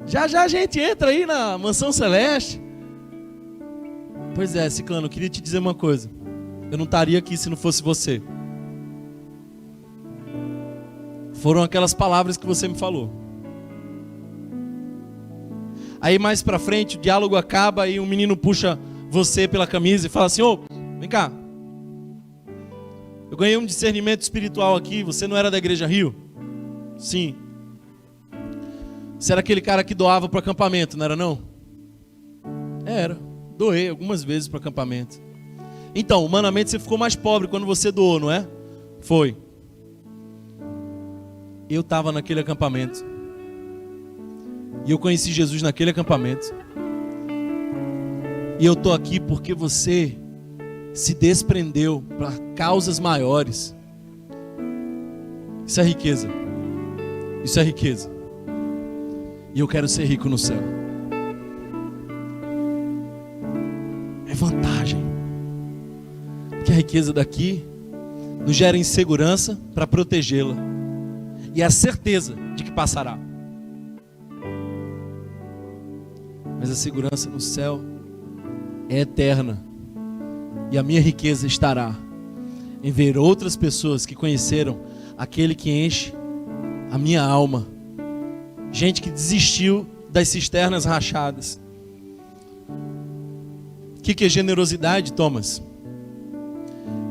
Já a gente entra aí na mansão celeste. Pois é, Ciclano, eu queria te dizer uma coisa. Eu não estaria aqui se não fosse você. Foram aquelas palavras que você me falou. Aí mais pra frente o diálogo acaba e um menino puxa você pela camisa e fala assim: ô, vem cá. Eu ganhei um discernimento espiritual aqui. Você não era da Igreja Rio? Sim. Você era aquele cara que doava para acampamento, não era não? Era. Doei algumas vezes para acampamento. Então, humanamente você ficou mais pobre quando você doou, não é? Foi. Eu estava naquele acampamento. E eu conheci Jesus naquele acampamento. E eu estou aqui porque você se desprendeu para causas maiores. Isso é riqueza. Isso é riqueza. E eu quero ser rico no céu. É vantagem. Porque a riqueza daqui nos gera insegurança para protegê-la. E a certeza de que passará. Mas a segurança no céu é eterna. E a minha riqueza estará em ver outras pessoas que conheceram aquele que enche a minha alma. Gente que desistiu das cisternas rachadas. O que é generosidade, Thomas?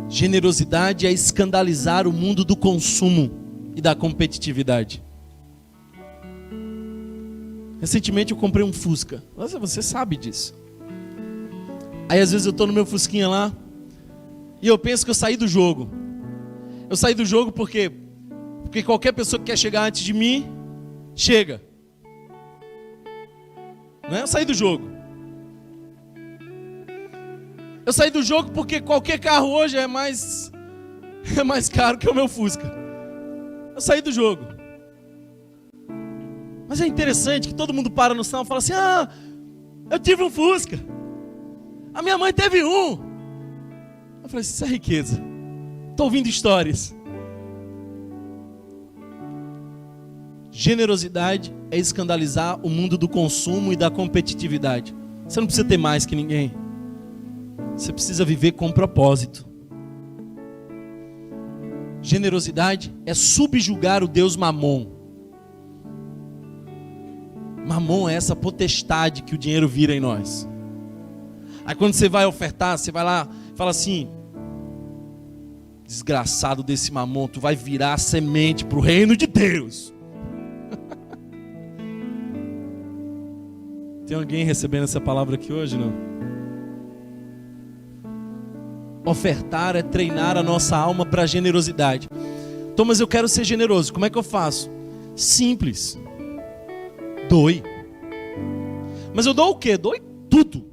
Generosidade é escandalizar o mundo do consumo e da competitividade. Recentemente eu comprei um Fusca. Nossa, você sabe disso. Aí às vezes eu estou no meu Fusquinha lá e eu penso que eu saí do jogo. Eu saí do jogo porque qualquer pessoa que quer chegar antes de mim, chega. Não é? Eu saí do jogo. Eu saí do jogo porque qualquer carro hoje é mais caro que o meu Fusca. Eu saí do jogo. Mas é interessante que todo mundo para no sinal e fala assim: ah, eu tive um Fusca. A minha mãe teve um. Eu falei assim: isso é riqueza. Estou ouvindo histórias. Generosidade é escandalizar o mundo do consumo e da competitividade. Você não precisa ter mais que ninguém. Você precisa viver com propósito. Generosidade é subjugar o Deus Mamon. Mamon é essa potestade que o dinheiro vira em nós. Aí quando você vai ofertar, você vai lá e fala assim: desgraçado desse mamon, tu vai virar semente para o reino de Deus. Tem alguém recebendo essa palavra aqui hoje, não? Ofertar é treinar a nossa alma para a generosidade. Então, mas eu quero ser generoso, como é que eu faço? Simples. Doe. Mas eu dou o quê? Doe tudo.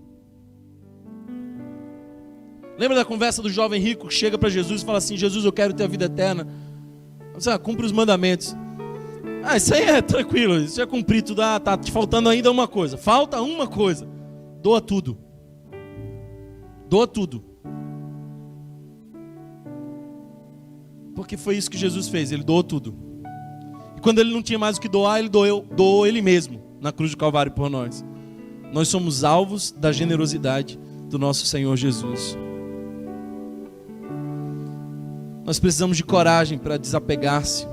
Lembra da conversa do jovem rico que chega para Jesus e fala assim: Jesus, eu quero ter a vida eterna. Você cumpre os mandamentos. Isso aí é tranquilo, isso já cumpri tudo. Tá te faltando ainda uma coisa. Falta uma coisa. Doa tudo. Doa tudo. Porque foi isso que Jesus fez, ele doou tudo. E quando ele não tinha mais o que doar, ele doou ele mesmo na cruz do Calvário por nós. Nós somos alvos da generosidade do nosso Senhor Jesus. Nós precisamos de coragem para desapegar-se.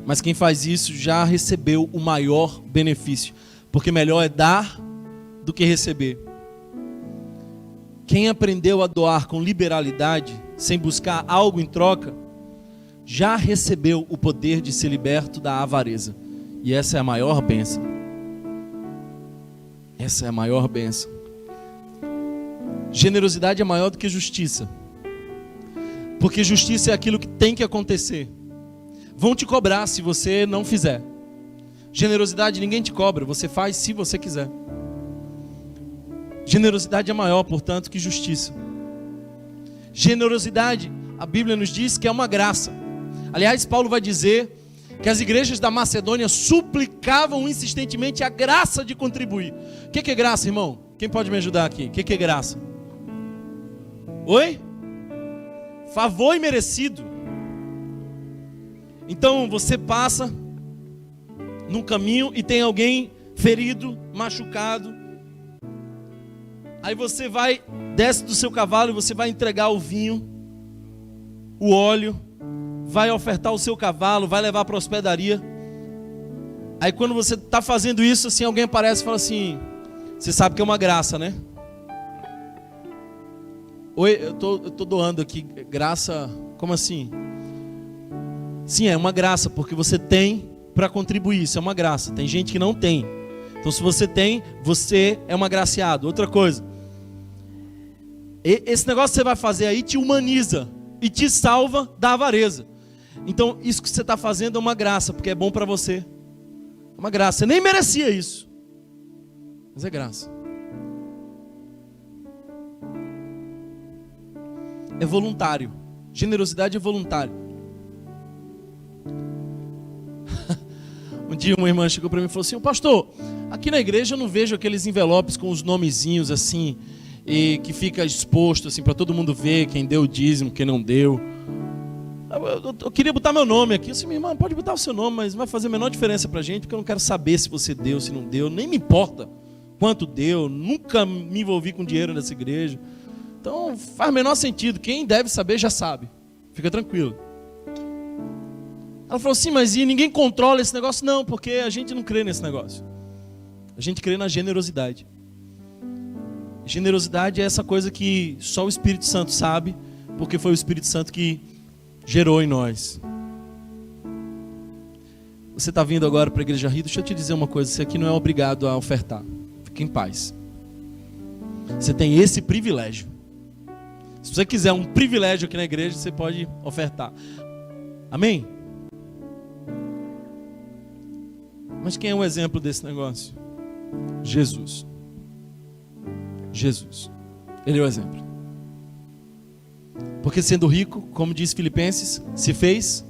Mas quem faz isso já recebeu o maior benefício. Porque melhor é dar do que receber. Quem aprendeu a doar com liberalidade, sem buscar algo em troca, já recebeu o poder de ser liberto da avareza. E essa é a maior bênção. Essa é a maior bênção. Generosidade é maior do que justiça. Porque justiça é aquilo que tem que acontecer. Vão te cobrar se você não fizer. Generosidade ninguém te cobra, você faz se você quiser. Generosidade é maior, portanto, que justiça. Generosidade, a Bíblia nos diz que é uma graça. Aliás, Paulo vai dizer que as igrejas da Macedônia suplicavam insistentemente a graça de contribuir. O que é graça, irmão? Quem pode me ajudar aqui? O que é graça? Oi? Favor imerecido. Então você passa num caminho e tem alguém ferido, machucado. Aí você vai, desce do seu cavalo e você vai entregar o vinho, o óleo, vai ofertar o seu cavalo, vai levar para a hospedaria. Aí quando você está fazendo isso, assim, alguém aparece e fala assim: você sabe que é uma graça, né? Oi, eu tô doando aqui, graça, como assim? Sim, é uma graça, porque você tem para contribuir, isso é uma graça. Tem gente que não tem. Então se você tem, você é um agraciado. Outra coisa, esse negócio que você vai fazer aí te humaniza e te salva da avareza. Então isso que você está fazendo é uma graça, porque é bom para você. É uma graça, você nem merecia isso, mas é graça. É voluntário. Generosidade é voluntário. Um dia uma irmã chegou para mim e falou assim: pastor, aqui na igreja eu não vejo aqueles envelopes com os nomezinhos assim, e que fica exposto assim para todo mundo ver quem deu o dízimo, quem não deu. Eu queria botar meu nome aqui. Eu disse: minha irmã, pode botar o seu nome, mas não vai fazer a menor diferença para a gente, porque eu não quero saber se você deu, se não deu, nem me importa quanto deu, nunca me envolvi com dinheiro nessa igreja. Então faz o menor sentido, quem deve saber já sabe, fica tranquilo. Ela falou assim: mas e ninguém controla esse negócio? Não, porque a gente não crê nesse negócio. A gente crê na generosidade. Generosidade é essa coisa que só o Espírito Santo sabe, porque foi o Espírito Santo que gerou em nós. Você está vindo agora para a Igreja Rio, deixa eu te dizer uma coisa: você aqui não é obrigado a ofertar. Fique em paz. Você tem esse privilégio. Se você quiser um privilégio aqui na igreja, você pode ofertar. Amém? Mas quem é o exemplo desse negócio? Jesus. Jesus. Ele é o exemplo. Porque sendo rico, como diz Filipenses, se fez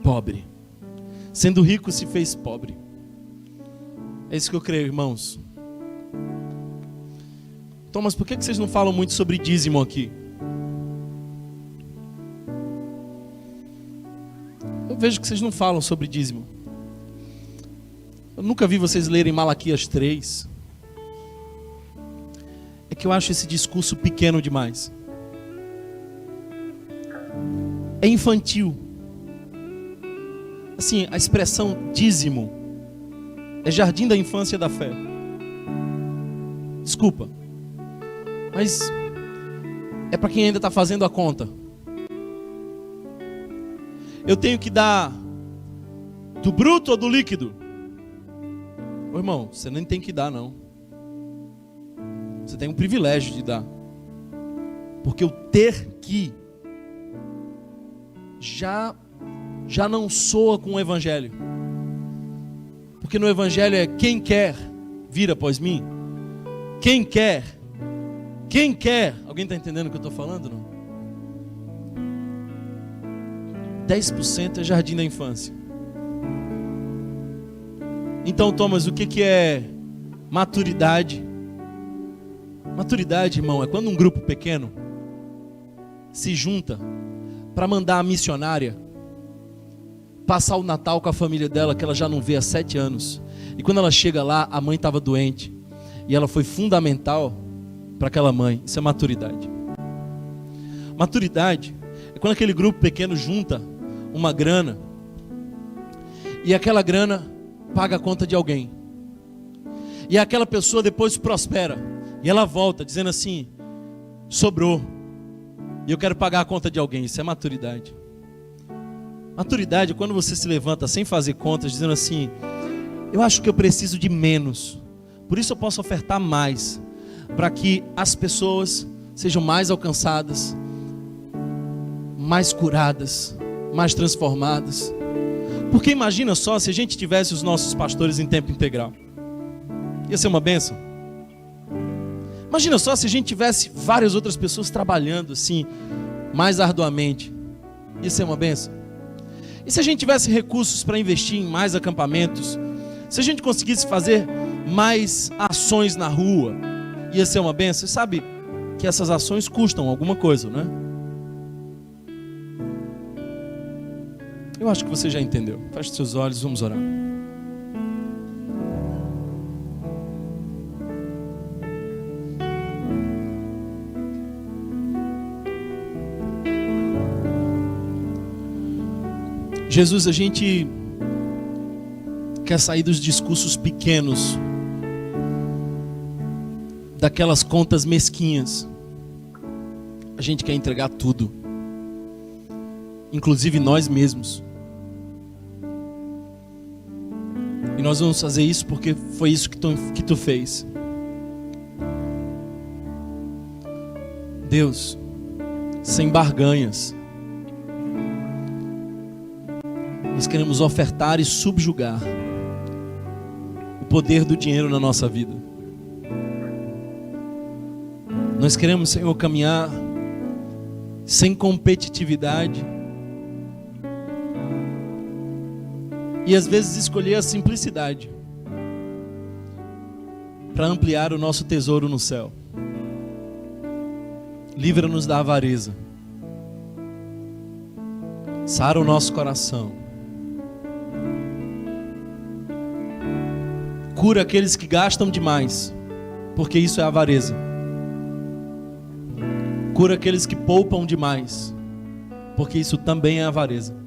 pobre. Sendo rico, se fez pobre. É isso que eu creio, irmãos. Thomas, por que vocês não falam muito sobre dízimo aqui? Eu vejo que vocês não falam sobre dízimo. Eu nunca vi vocês lerem Malaquias 3. É que eu acho esse discurso pequeno demais. É infantil. Assim, a expressão dízimo é jardim da infância da fé. Desculpa, mas é para quem ainda está fazendo a conta. Eu tenho que dar do bruto ou do líquido? Ô, irmão, você nem tem que dar, não. Você tem um privilégio de dar. Porque o ter que já não soa com o evangelho. Porque no evangelho é: quem quer vir após mim? Quem quer? Quem quer? Alguém está entendendo o que eu estou falando? Não? 10% é jardim da infância. Então, Thomas, o que é maturidade? Maturidade, irmão, é quando um grupo pequeno se junta para mandar a missionária passar o Natal com a família dela, que ela já não vê há 7 anos. E quando ela chega lá, a mãe estava doente. E ela foi fundamental para aquela mãe. Isso é maturidade. Maturidade é quando aquele grupo pequeno junta uma grana, e aquela grana paga a conta de alguém. E aquela pessoa depois prospera. E ela volta dizendo assim: sobrou. E eu quero pagar a conta de alguém. Isso é maturidade. Maturidade é quando você se levanta sem fazer contas, dizendo assim: eu acho que eu preciso de menos, por isso eu posso ofertar mais, para que as pessoas sejam mais alcançadas, mais curadas, mais transformadas. Porque imagina só se a gente tivesse os nossos pastores em tempo integral. Ia ser uma bênção. Imagina só se a gente tivesse várias outras pessoas trabalhando assim, mais arduamente. Ia ser uma bênção. E se a gente tivesse recursos para investir em mais acampamentos, se a gente conseguisse fazer mais ações na rua, ia ser uma bênção. Você sabe que essas ações custam alguma coisa, né? Eu acho que você já entendeu. Feche seus olhos, vamos orar. Jesus, a gente quer sair dos discursos pequenos, daquelas contas mesquinhas. A gente quer entregar tudo, inclusive nós mesmos. E nós vamos fazer isso porque foi isso que tu fez. Deus, sem barganhas, nós queremos ofertar e subjugar o poder do dinheiro na nossa vida. Nós queremos, Senhor, caminhar sem competitividade E às vezes escolher a simplicidade para ampliar o nosso tesouro no céu. Livra-nos da avareza. Sara o nosso coração. Cura aqueles que gastam demais, porque isso é avareza. Cura aqueles que poupam demais, porque isso também é avareza.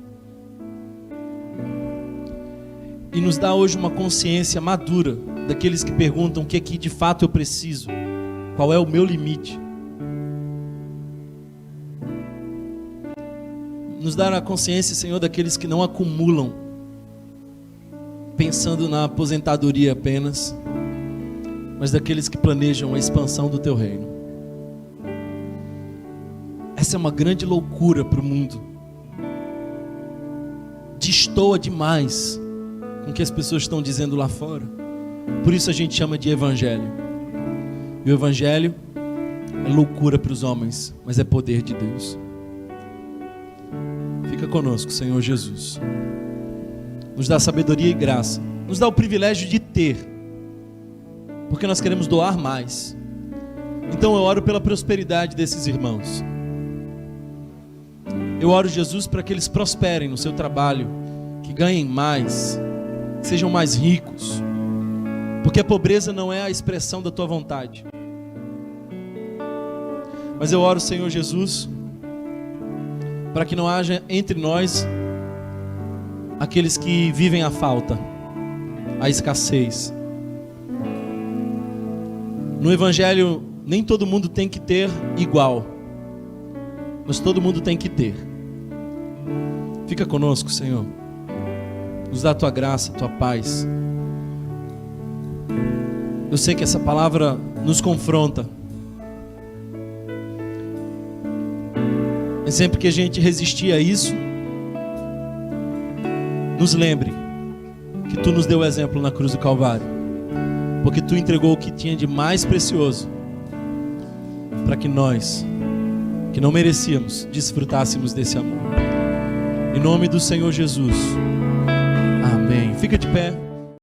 E nos dá hoje uma consciência madura daqueles que perguntam o que é que de fato eu preciso, qual é o meu limite. Nos dá a consciência, Senhor, daqueles que não acumulam, pensando na aposentadoria apenas, mas daqueles que planejam a expansão do Teu reino. Essa é uma grande loucura para o mundo. Destoa demais com o que as pessoas estão dizendo lá fora. Por isso a gente chama de evangelho. E o evangelho é loucura para os homens, mas é poder de Deus. Fica conosco, Senhor Jesus. Nos dá sabedoria e graça. Nos dá o privilégio de ter, porque nós queremos doar mais. Então eu oro pela prosperidade desses irmãos. Eu oro, Jesus, para que eles prosperem no seu trabalho, que ganhem mais, que sejam mais ricos, porque a pobreza não é a expressão da Tua vontade. Mas eu oro, Senhor Jesus, para que não haja entre nós aqueles que vivem a falta, a escassez. No Evangelho, nem todo mundo tem que ter igual, mas todo mundo tem que ter. Fica conosco, Senhor. Nos dá a Tua graça, a Tua paz. Eu sei que essa palavra nos confronta. Mas sempre que a gente resistir a isso, nos lembre que Tu nos deu o exemplo na cruz do Calvário, porque Tu entregou o que tinha de mais precioso, para que nós, que não merecíamos, desfrutássemos desse amor. Em nome do Senhor Jesus. Amém. Fica de pé.